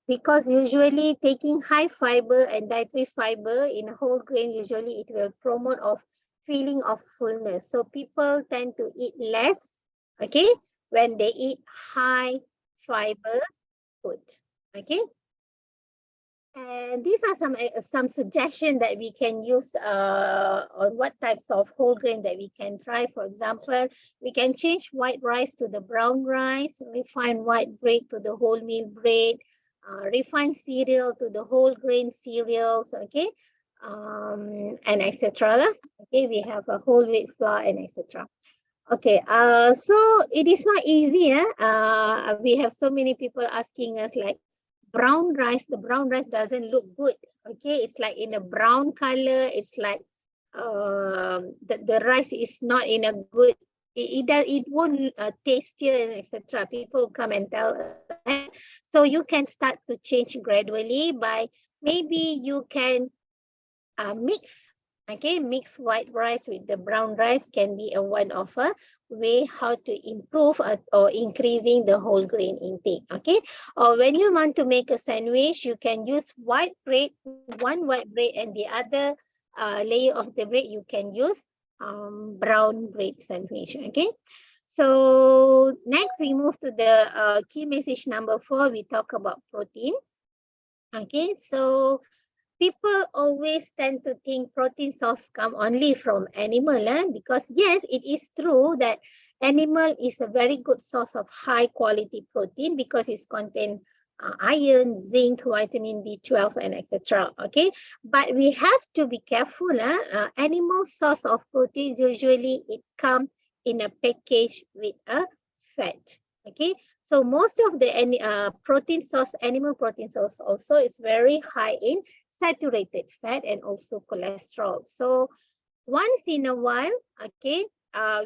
because usually taking high fiber and dietary fiber in whole grain, usually it will promote of feeling of fullness. So people tend to eat less, okay, when they eat high fiber food. Okay. And these are some suggestions that we can use on what types of whole grain that we can try. For example, we can change white rice to the brown rice, refine white bread to the wholemeal bread, refine cereal to the whole grain cereals, okay, and etc. Okay, we have a whole wheat flour and etc. Okay, so it is not easy. We have so many people asking us like, brown rice, the brown rice doesn't look good. Okay, it's like in a brown color. It's like the rice is not in a good, it won't tastier, etc. People come and tell us that. So you can start to change gradually by maybe you can mix. Okay, mix white rice with the brown rice can be a one of a way how to improve or increasing the whole grain intake. Okay, or when you want to make a sandwich, you can use white bread, one white bread, and the other layer of the bread you can use brown bread sandwich. Okay, so next we move to the key message number 4. We talk about protein. Okay, so people always tend to think protein source come only from animal, because yes, it is true that animal is a very good source of high quality protein because it contains iron, zinc, vitamin B12, and etc. Okay, but we have to be careful. Animal source of protein usually it comes in a package with a fat. Okay, so most of the protein source, animal protein source also is very high in saturated fat and also cholesterol. So once in a while, okay,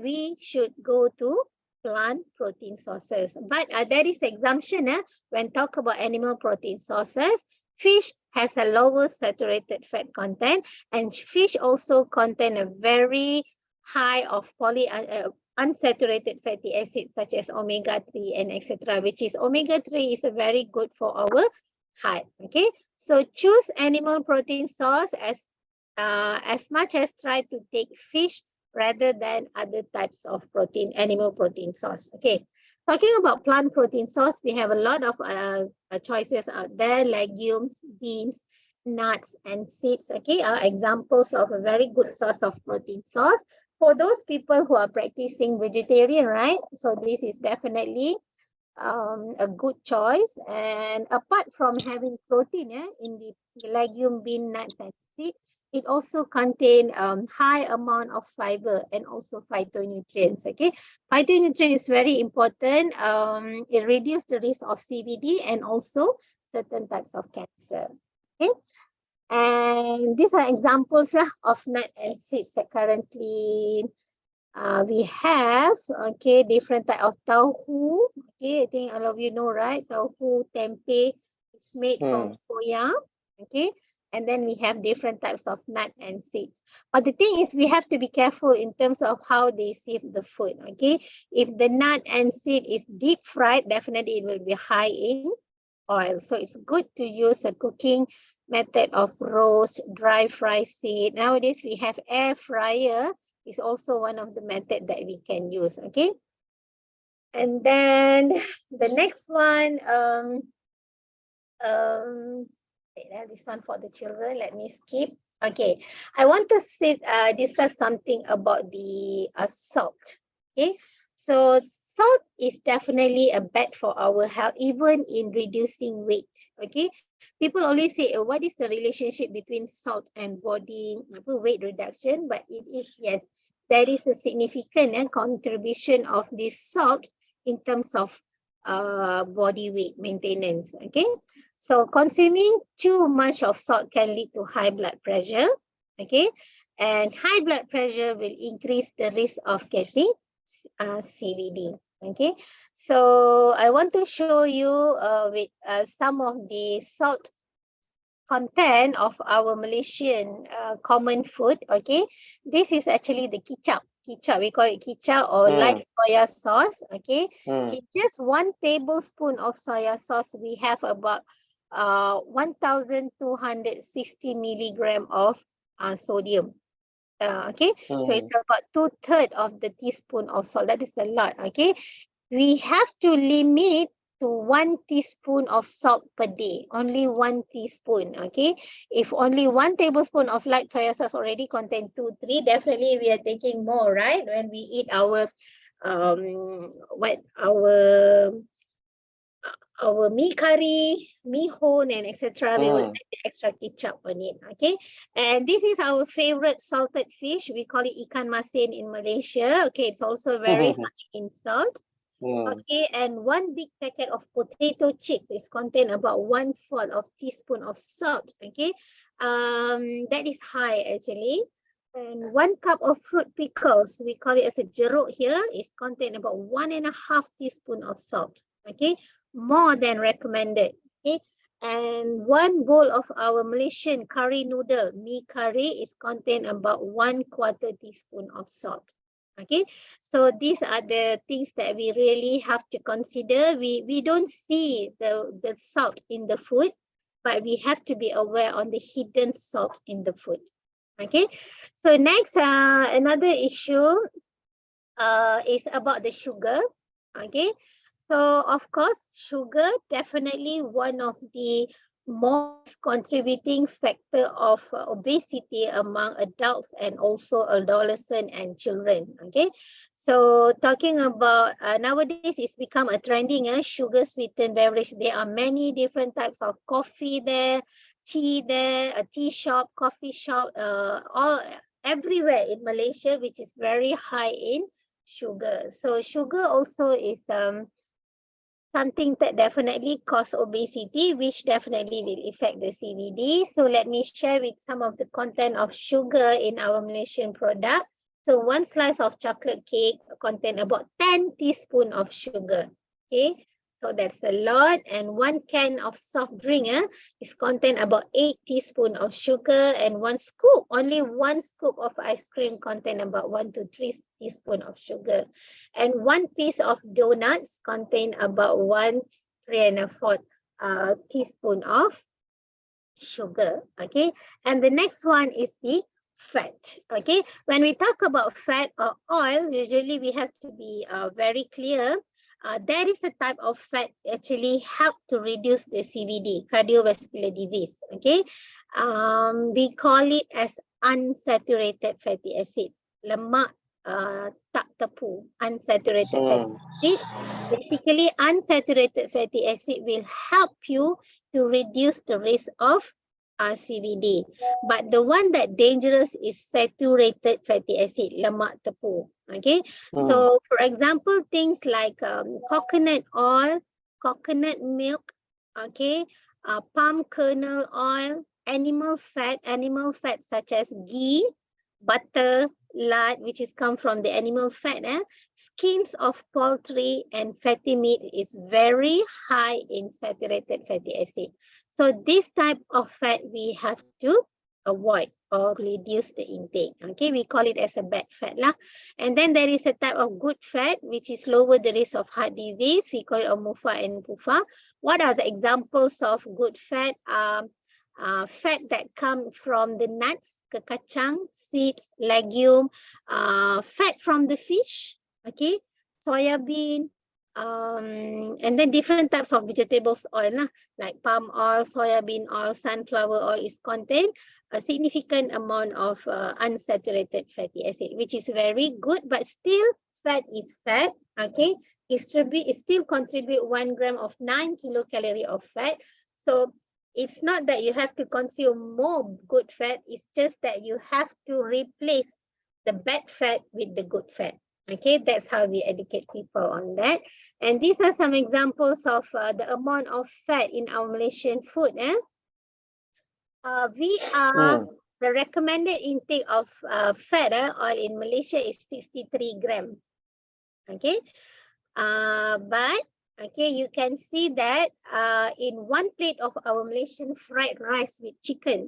we should go to plant protein sources. But there is exemption when talk about animal protein sources. Fish has a lower saturated fat content, and fish also contain a very high of unsaturated fatty acids such as omega-3 and etc., which is omega-3 is a very good for our heart. Okay, so choose animal protein source as much as try to take fish rather than other types of protein, animal protein source. Okay, talking about plant protein source, we have a lot of choices out there: legumes, beans, nuts, and seeds. Okay, are examples of a very good source of protein source for those people who are practicing vegetarian, right? So this is definitely a good choice. And apart from having protein in the legume, bean, nuts, and seed, it also contains high amount of fiber and also phytonutrients. Okay, phytonutrient is very important. It reduces the risk of CVD and also certain types of cancer. Okay, and these are examples of nut and seeds that currently we have, okay, different type of tauhu. Okay, I think all of you know, right? Tauhu, tempeh is made from soya. Okay, and then we have different types of nut and seeds. But the thing is, we have to be careful in terms of how they sieve the food. Okay, if the nut and seed is deep fried, definitely it will be high in oil. So it's good to use a cooking method of roast, dry fry seed. Nowadays we have air fryer. Is also one of the method that we can use. Okay, and then the next one, this one for the children. Let me skip. Okay, I want to discuss something about the salt. Okay, so salt is definitely a bad for our health, even in reducing weight. Okay, people always say, oh, what is the relationship between salt and body weight reduction? But it is, yes, there is a significant contribution of this salt in terms of body weight maintenance. Okay, so consuming too much of salt can lead to high blood pressure. Okay, and high blood pressure will increase the risk of getting CVD. Okay, so I want to show you with some of the salt content of our Malaysian common food. Okay, this is actually the kicap. Kicap, we call it kicap or light soya sauce. Okay, in just 1 tablespoon of soya sauce, we have about 1,260 milligram of sodium. Okay, so it's about 2/3 of the teaspoon of salt. That is a lot. Okay, we have to limit to 1 teaspoon of salt per day. Only 1 teaspoon. Okay, if only 1 tablespoon of light soya sauce already contain 2, 3, definitely we are taking more, right? When we eat our our mee curry, mee hoon, and etc. We will add the extra ketchup on it. Okay, and this is our favorite salted fish. We call it ikan masin in Malaysia. Okay, it's also very high in salt. Okay, and 1 big packet of potato chips is contain about 1/4 of teaspoon of salt. Okay, that is high actually. And 1 cup of fruit pickles, we call it as a jeruk here, is contain about 1.5 teaspoon of salt. Okay, more than recommended. Okay, and 1 bowl of our Malaysian curry noodle, mee curry, is contain about 1/4 teaspoon of salt. Okay, so these are the things that we really have to consider. We don't see the salt in the food, but we have to be aware on the hidden salt in the food. Okay, so next, another issue is about the sugar. Okay, so of course, sugar definitely one of the most contributing factor of obesity among adults and also adolescent and children. Okay, so talking about nowadays, it's become a trending sugar sweetened beverage. There are many different types of coffee there, tea there, a tea shop, coffee shop, all everywhere in Malaysia, which is very high in sugar. So sugar also is something that definitely cause obesity, which definitely will affect the CVD. So let me share with some of the content of sugar in our Malaysian product. So 1 slice of chocolate cake contain about 10 teaspoon of sugar. Okay, so that's a lot. And 1 can of soft drink is contain about 8 teaspoon of sugar, and 1 scoop, only 1 scoop of ice cream contain about 1 to 3 teaspoon of sugar. And 1 piece of donuts contain about 1 3¼ teaspoon of sugar. Okay, and the next one is the fat. Okay, when we talk about fat or oil, usually we have to be very clear. There is a type of fat actually help to reduce the CVD, cardiovascular disease. Okay, we call it as unsaturated fatty acid, lemak tak tepu, unsaturated fatty acid. Basically, unsaturated fatty acid will help you to reduce the risk of CVD. But the one that dangerous is saturated fatty acid, lemak tepu. Okay, so for example, things like coconut oil, coconut milk, okay, palm kernel oil, animal fat such as ghee, butter, lard, which is come from the animal fat, skins of poultry and fatty meat is very high in saturated fatty acid. So this type of fat we have to avoid or reduce the intake. Okay, we call it as a bad fat lah. And then there is a type of good fat which is lower the risk of heart disease. We call it MUFA and PUFA. What are the examples of good fat? Fat that come from the nuts, kacang, seeds, legume, fat from the fish, okay, soya bean, and then different types of vegetables oil like palm oil, soya bean oil, sunflower oil is contain a significant amount of unsaturated fatty acid, which is very good, but still fat is fat. okay, it still contribute 1 gram of 9 kilocalorie of fat. So it's not that you have to consume more good fat, it's just that you have to replace the bad fat with the good fat. Okay, that's how we educate people on that. And these are some examples of the amount of fat in our Malaysian food. The recommended intake of fat oil in Malaysia is 63 gram. Okay, but okay, you can see that in one plate of our Malaysian fried rice with chicken,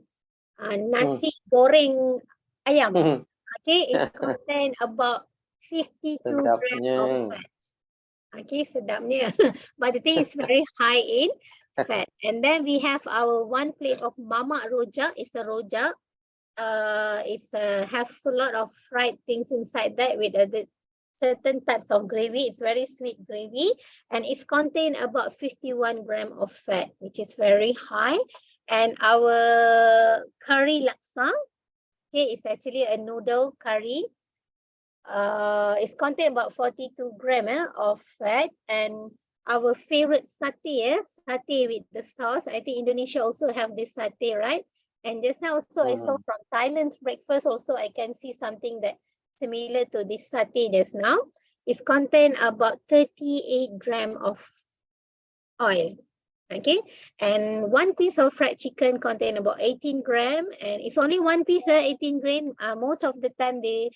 nasi goreng ayam, okay, it contain about 52 grams of fat. Okay, sedapnya. But the thing is very high in fat. And then we have our one plate of mamak rojak. It's a rojak. It's has a lot of fried things inside that with certain types of gravy. It's very sweet gravy, and it's contain about 51 gram of fat, which is very high. And our curry laksa, okay, it's actually a noodle curry. It's contain about 42 gram of fat. And our favorite satay, satay with the sauce. I think Indonesia also have this satay, right? And just now also I saw from Thailand's breakfast also, I can see something that similar to this satay just now. It's contain about 38 gram of oil. Okay, and one piece of fried chicken contain about 18 gram, and it's only one piece, 18 gram. Most of the time they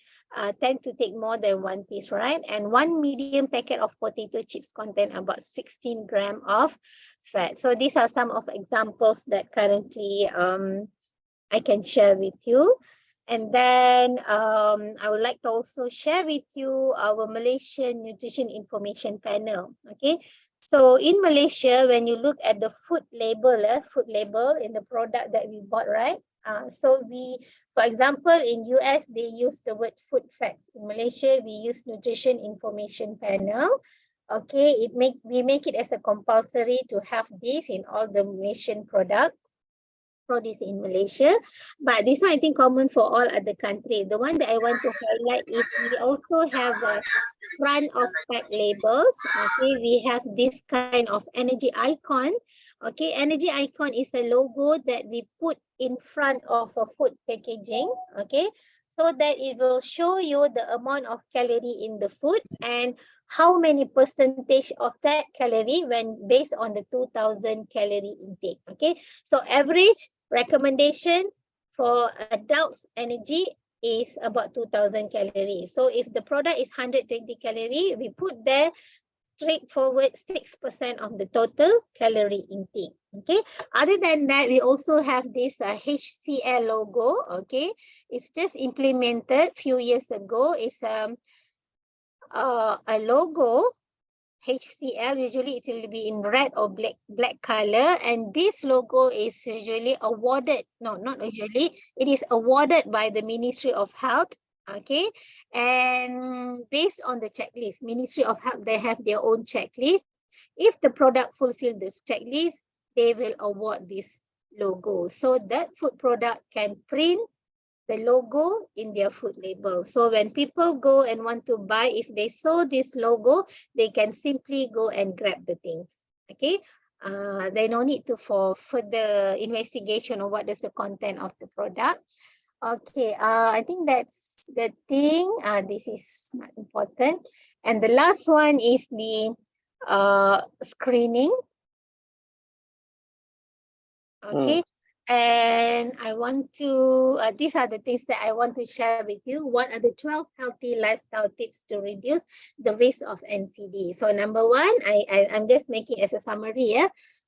tend to take more than one piece, right? And one medium packet of potato chips contain about 16 gram of fat. So these are some of examples that currently I can share with you. And then I would like to also share with you our Malaysian Nutrition Information Panel. Okay, so in Malaysia, when you look at the food label in the product that we bought, right? So for example, in US, they use the word food facts. In Malaysia, we use Nutrition Information Panel. Okay, we make it as a compulsory to have this in all the Malaysian product. Produce in Malaysia, but this one I think common for all other countries. The one that I want to highlight is we also have a front of pack labels. Okay, we have this kind of energy icon. Okay, energy icon is a logo that we put in front of a food packaging. Okay, so that it will show you the amount of calorie in the food and how many percentage of that calorie when based on the 2000 calorie intake. Okay, so average recommendation for adults energy is about 2000 calories. So if the product is 120 calorie, we put there straightforward 6% of the total calorie intake. Okay, other than that, we also have this HCL logo. Okay, it's just implemented few years ago. It's a logo. HCL, usually it will be in red or black color, and this logo is usually awarded, no, not usually, it is awarded by the Ministry of Health. Okay, and based on the checklist, Ministry of Health, they have their own checklist. If the product fulfill the checklist, they will award this logo. So that food product can print the logo in their food label. So when people go and want to buy, if they saw this logo, they can simply go and grab the things. Okay, they no need to for further investigation of what is the content of the product. Okay, I think that's the thing. This is not important. And the last one is the screening. Okay. And I want to, these are the things that I want to share with you. What are the 12 healthy lifestyle tips to reduce the risk of NCD? So number one, I'm just making as a summary. Yeah?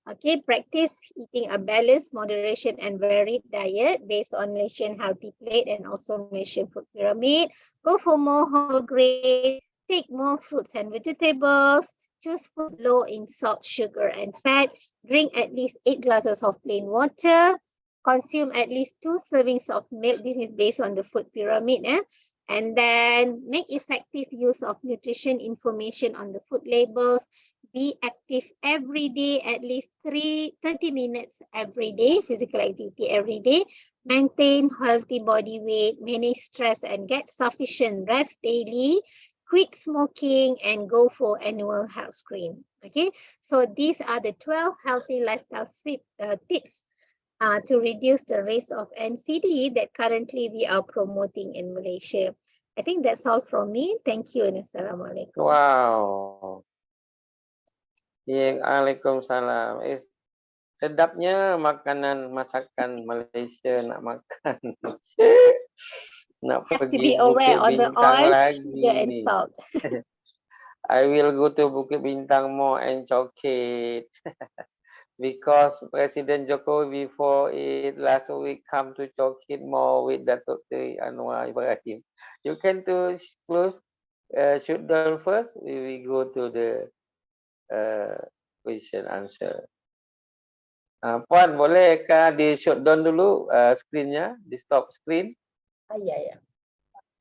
Okay, practice eating a balanced, moderation, and varied diet based on Malaysian Healthy Plate and also Malaysian Food Pyramid. Go for more whole grain, take more fruits and vegetables, choose food low in salt, sugar, and fat. Drink at least 8 glasses of plain water. Consume at least 2 servings of milk. This is based on the food pyramid. And then make effective use of nutrition information on the food labels. Be active every day, at least 30 minutes every day, physical activity every day. Maintain healthy body weight, manage stress, and get sufficient rest daily. quit smoking, and go for annual health screen. Okay, so these are the 12 healthy lifestyle tips to reduce the risk of NCD that currently we are promoting in Malaysia. I think that's all from me. Thank you and Assalamualaikum. Wow. Waalaikumsalam. Sedapnya makanan masakan Malaysia nak makan. Nak Have to pergi be Bukit aware on the Bintang oil, lagi sugar, and ni. salt. I will go to Bukit Bintang more and chocolate. Because President Jokowi before it last week come to Chocolate Mall with Datuk Seri Anwar Ibrahim. You can to close shoot down first. We go to the question answer. Puan bolehkah di shoot down dulu screen-nya, di stop screen? Ya.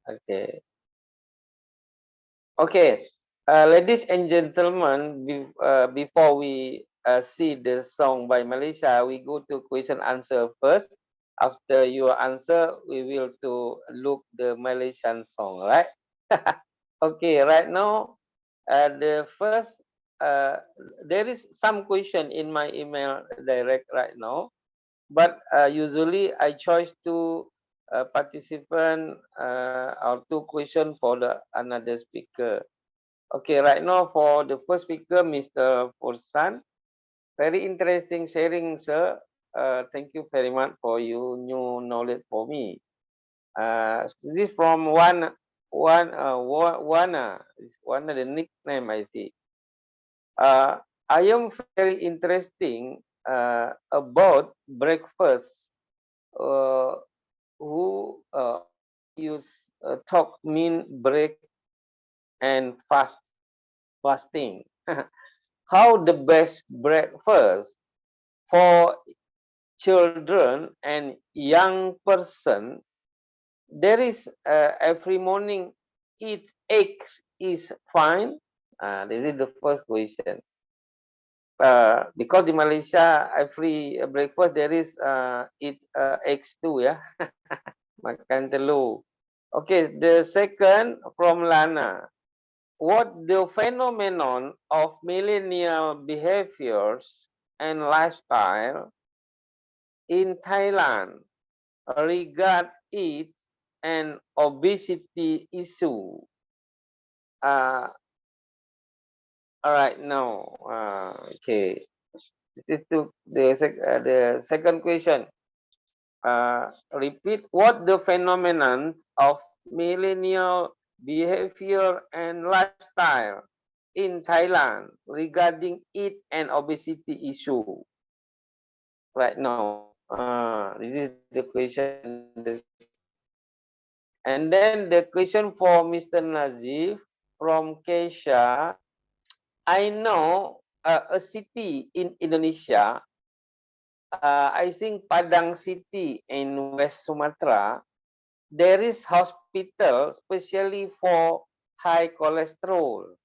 Okay. Okay. Ladies and gentlemen, before we see the song by Malaysia, we go to question answer first. After your answer, we will to look the Malaysian song, right? Okay, right now, the first, there is some question in my email direct right now, but usually I choose two participant or two question for the another speaker. Okay, right now for the first speaker, Mr. Fursan. Very interesting sharing, sir. Thank you very much for your new knowledge for me. This is from Wana. It's one of the nickname I see. I am very interesting about breakfast. Who use talk mean break and fasting. How the best breakfast for children and young person. There is every morning eat eggs is fine. This is the first question. Because in Malaysia every breakfast there is eat eggs too, yeah. Makan telur. Okay, the second from Lana. What the phenomenon of millennial behaviors and lifestyle in Thailand regard it an obesity issue? All right, now, okay. This is the second question. Repeat what the phenomenon of millennial behavior and lifestyle in Thailand regarding it and obesity issue right now. This is the question. And then the question for Mr. Nazif from Kesha. I know a city in Indonesia, I think Padang City in West Sumatra, there is hospital especially for high cholesterol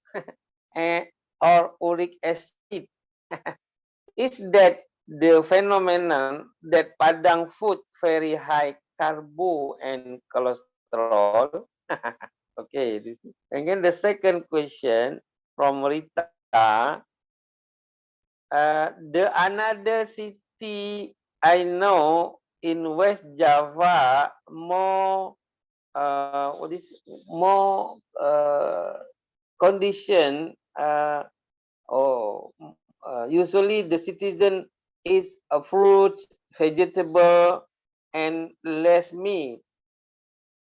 and or uric acid. Is that the phenomenon that Padang food very high carbo and cholesterol? Okay, again the second question from Rita. The another city I know in West Java more what is more condition usually the citizen is a fruits, vegetable, and less meat.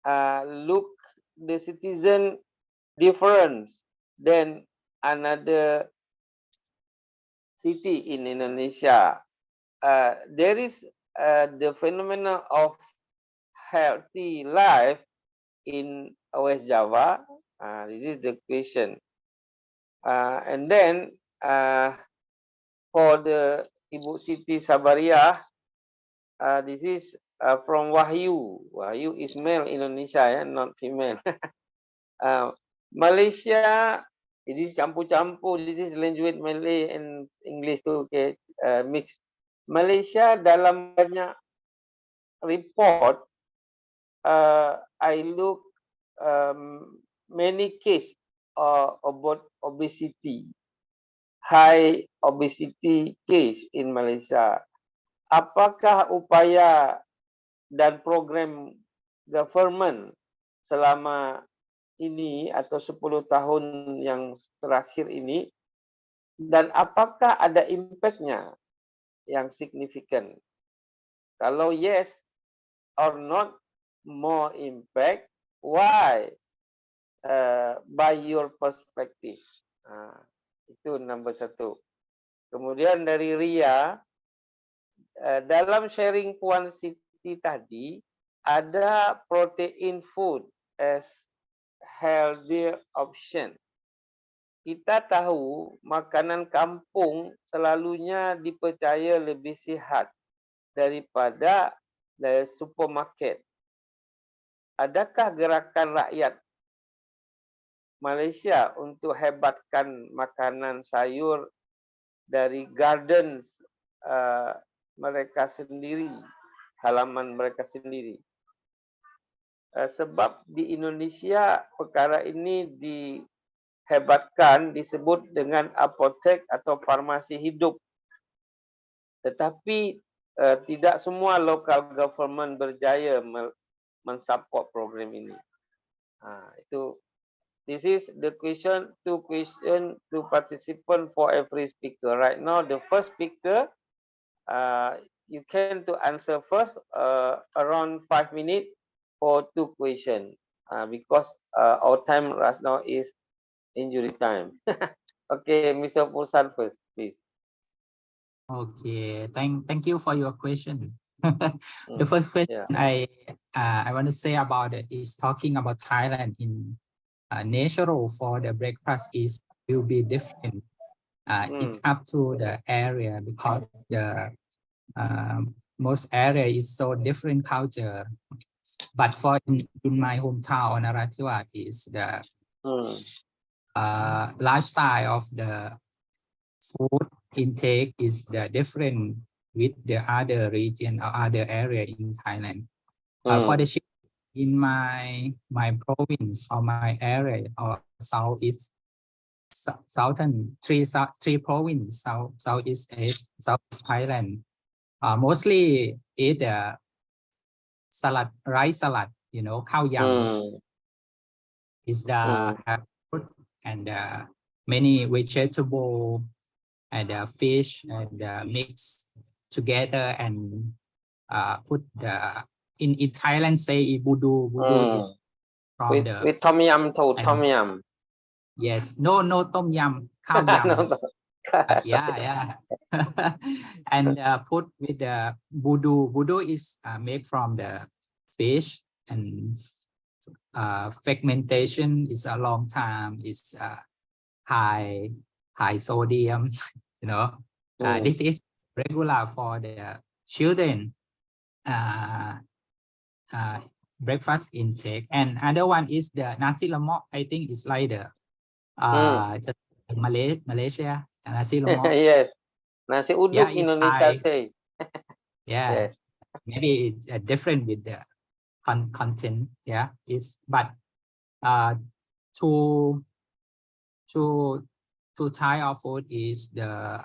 Look the citizen difference than another city in Indonesia. There is the phenomenon of healthy life in West Java. This is the question. And then for the Ibu Siti Sabaria, this is from Wahyu. Wahyu is male Indonesia, not female. Malaysia, it is campur-campur. This is language Malay and English too, okay, mixed. Malaysia dalam banyak report, I look many case about obesity, high obesity case in Malaysia. Apakah upaya dan program government selama ini atau 10 tahun yang terakhir ini, dan apakah ada impact-nya yang signifikan? Kalau yes or not more impact, why? By your perspective. Itu nombor 1. Kemudian dari Ria, dalam sharing quantity tadi, ada protein food as healthier option. Kita tahu makanan kampung selalunya dipercaya lebih sihat daripada dari supermarket. Adakah gerakan rakyat Malaysia untuk hebatkan makanan sayur dari gardens mereka sendiri, halaman mereka sendiri? Sebab di Indonesia perkara ini dihebatkan, disebut dengan apotek atau farmasi hidup. Tetapi tidak semua local government berjaya mensupport program ini. Itu. This is the question, two participant for every speaker. Right now, the first speaker, you can to answer first around 5 minutes for 2 questions because our time right now is injury time. Okay, Mr. Pursan first, please. Okay, thank you for your question. The first question I want to say about it is talking about Thailand in natural for the breakfast is will be different. It's up to the area because the most area is so different culture. But for in my hometown, Narathiwat is the lifestyle of the food intake is the different with the other region or other area in Thailand. For the in my province or my area or southeast southern three province southeast Thailand, mostly eat salad, rice salad, you know, khao yam is the food, and many vegetable and fish and mix together and put the in Thailand say budu is from with tom yum too, tom yum. Yes, no tom yum, khao yam. Yeah. And put with the budu. Budu is made from the fish, and fermentation is a long time. It's high sodium. You know, this is regular for the children. Breakfast intake, and other one is the nasi lemak. I think it's like the Malaysia nasi lemak. Yes, nasi uduk Indonesia say. Yeah, yes. Maybe it's different with the content. Yeah, it's but to Thai our food is the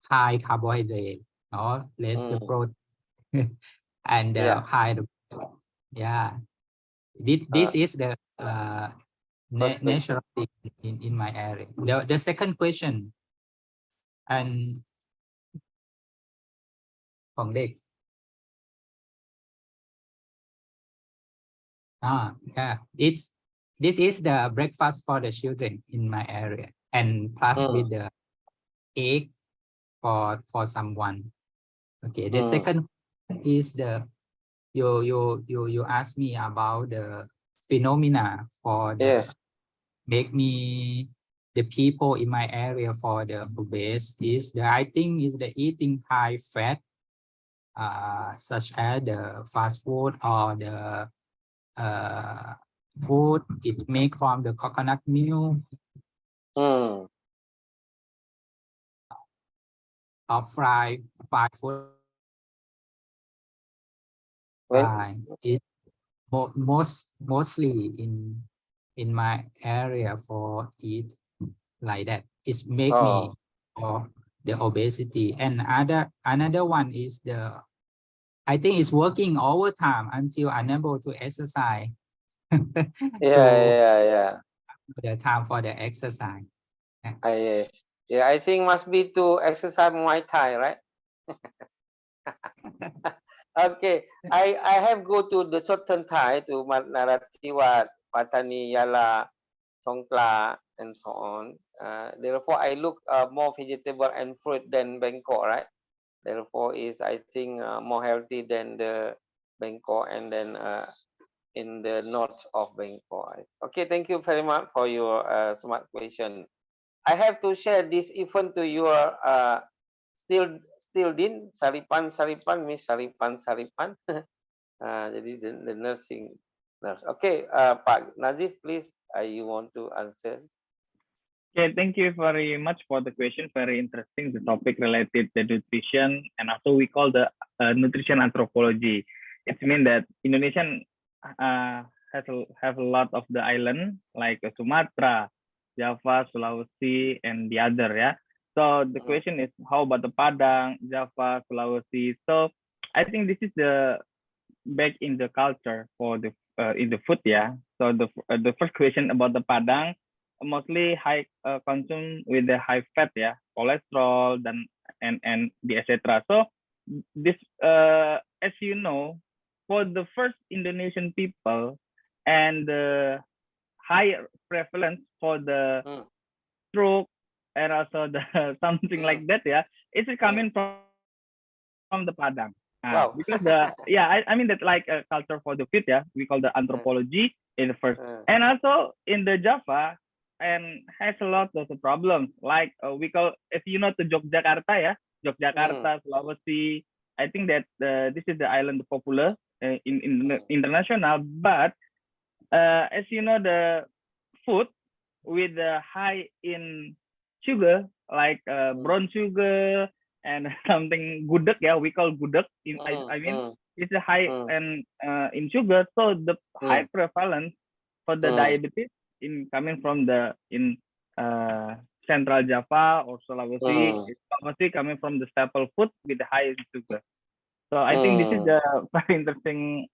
high carbohydrate or less the protein and high the this is the natural in my area. The second question andของเด็ก this is the breakfast for the children in my area, and plus with the egg for someone. Okay, the second is the you ask me about the phenomena for the make me the people in my area for the obese is the I think is the eating high fat such as the fast food or the food it's made from the coconut milk or fried food. It's mostly in in my area for eat like that. It's make me Oh, for the obesity. And another one is the, I think it's working overtime until unable to exercise yeah, to yeah. the time for the exercise. Yeah. Yes. Yeah, I think must be to exercise Muay Thai, right? Okay, I have go to the southern Thai to Narathiwat, Pattani, Yala, Songkhla, and so on. Therefore, I look more vegetable and fruit than Bangkok, right? Therefore, is I think more healthy than the Bangkok and then in the north of Bangkok. Okay, thank you very much for your smart question. I have to share this event to your still din Saripan Miss Saripan. Jadi the nursing nurse. Okay, Pak Nazif, please. You want to answer? Okay, thank you very much for the question. Very interesting. The topic related to nutrition, and also we call the nutrition anthropology. It means that Indonesian have a lot of the island like Sumatra, Java, Sulawesi, and the other. Yeah. So the question is, how about the Padang, Java, Sulawesi? So I think this is the back in the culture for the in the food. Yeah. So the first question about the Padang, mostly high consume with the high fat, yeah, cholesterol dan and the etc. So this as you know, for the first Indonesian people and the higher prevalence for the stroke and also the something like that, yeah, it's coming from the Padang. Wow. Because I mean that like a culture for the fit, yeah, we call the anthropology in the first, and also in the Java, and has a lot of the problems like we call, if you know, to Yogyakarta, yeah, Yogyakarta, Sulawesi. I think that this is the island popular in international, but as you know, the food with the high in sugar like brown sugar and something gudeg, yeah, we call gudeg in I mean it's a high and in sugar, so the high prevalence for the diabetes in coming from the in central Java or Sulawesi. Sulawesi coming from the staple food with the high in sugar. So I think this is the very interesting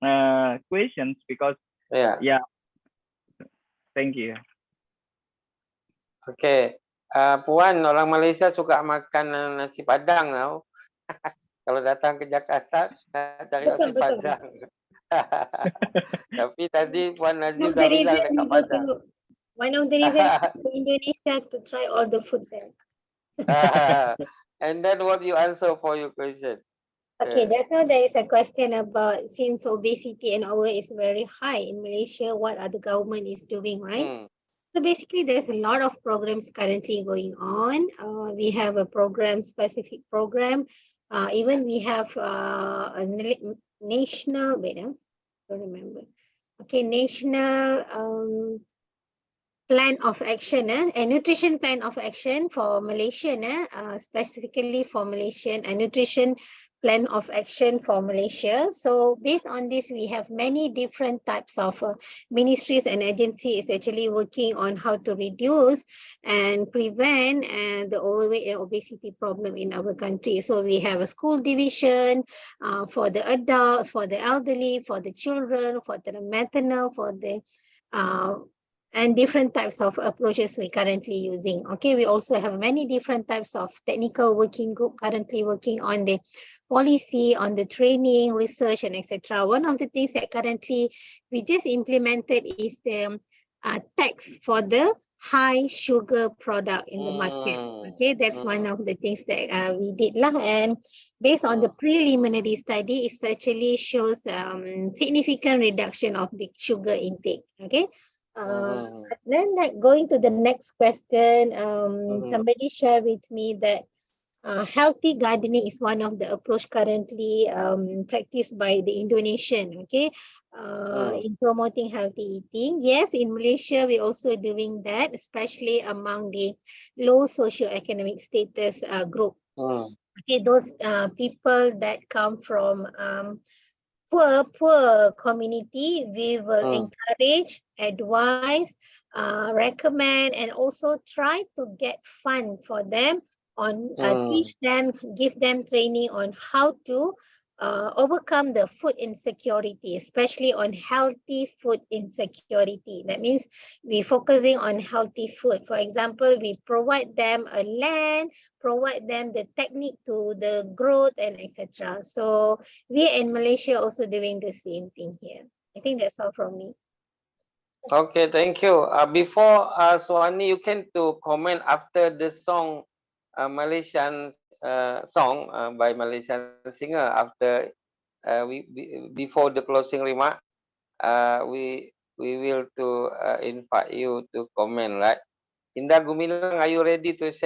questions because yeah. Thank you. Okay. Puan, orang Malaysia suka makan nasi Padang tau. Kalau datang ke Jakarta, cari nasi Betul. Padang. Tapi tadi Puan Nazif One of dah the bilang reason dekat we go Padang. to one of the reason to Indonesia to try all the food there. And then what you answer for your question? Okay, just now there is a question about, since obesity and our is very high in Malaysia, what are the government is doing, right? So basically, there's a lot of programs currently going on. We have a program, specific program. Even we have a national, wait, I don't remember. Okay, national plan of action, a nutrition plan of action for Malaysian, specifically for Malaysian, a nutrition plan of action for Malaysia. So based on this, we have many different types of ministries and agencies actually working on how to reduce and prevent the overweight and obesity problem in our country. So we have a school division for the adults, for the elderly, for the children, for the maternal, for the and different types of approaches we're currently using. Okay, we also have many different types of technical working group currently working on the policy, on the training, research, and etc. One of the things that currently we just implemented is the tax for the high sugar product in the market. Okay, that's one of the things that we did lah. And based on the preliminary study, it actually shows significant reduction of the sugar intake. Okay. Then like going to the next question, somebody shared with me that healthy gardening is one of the approach currently practiced by the Indonesian, okay, in promoting healthy eating. Yes, in Malaysia, we're also doing that, especially among the low socioeconomic status group. Okay, those people that come from poor community, we will Mm. encourage, advise, recommend, and also try to get fund for them on teach them, give them training on how to overcome the food insecurity, especially on healthy food insecurity. That means we focusing on healthy food. For example, we provide them a land, provide them the technique to the growth and etc. So we in Malaysia also doing the same thing here. I think that's all from me. Okay, thank you. Before Suwani, you can to comment after the song, Malaysian song by Malaysian singer. After before the closing remark, we will to invite you to comment, right? Indah Gumilang, are you ready to share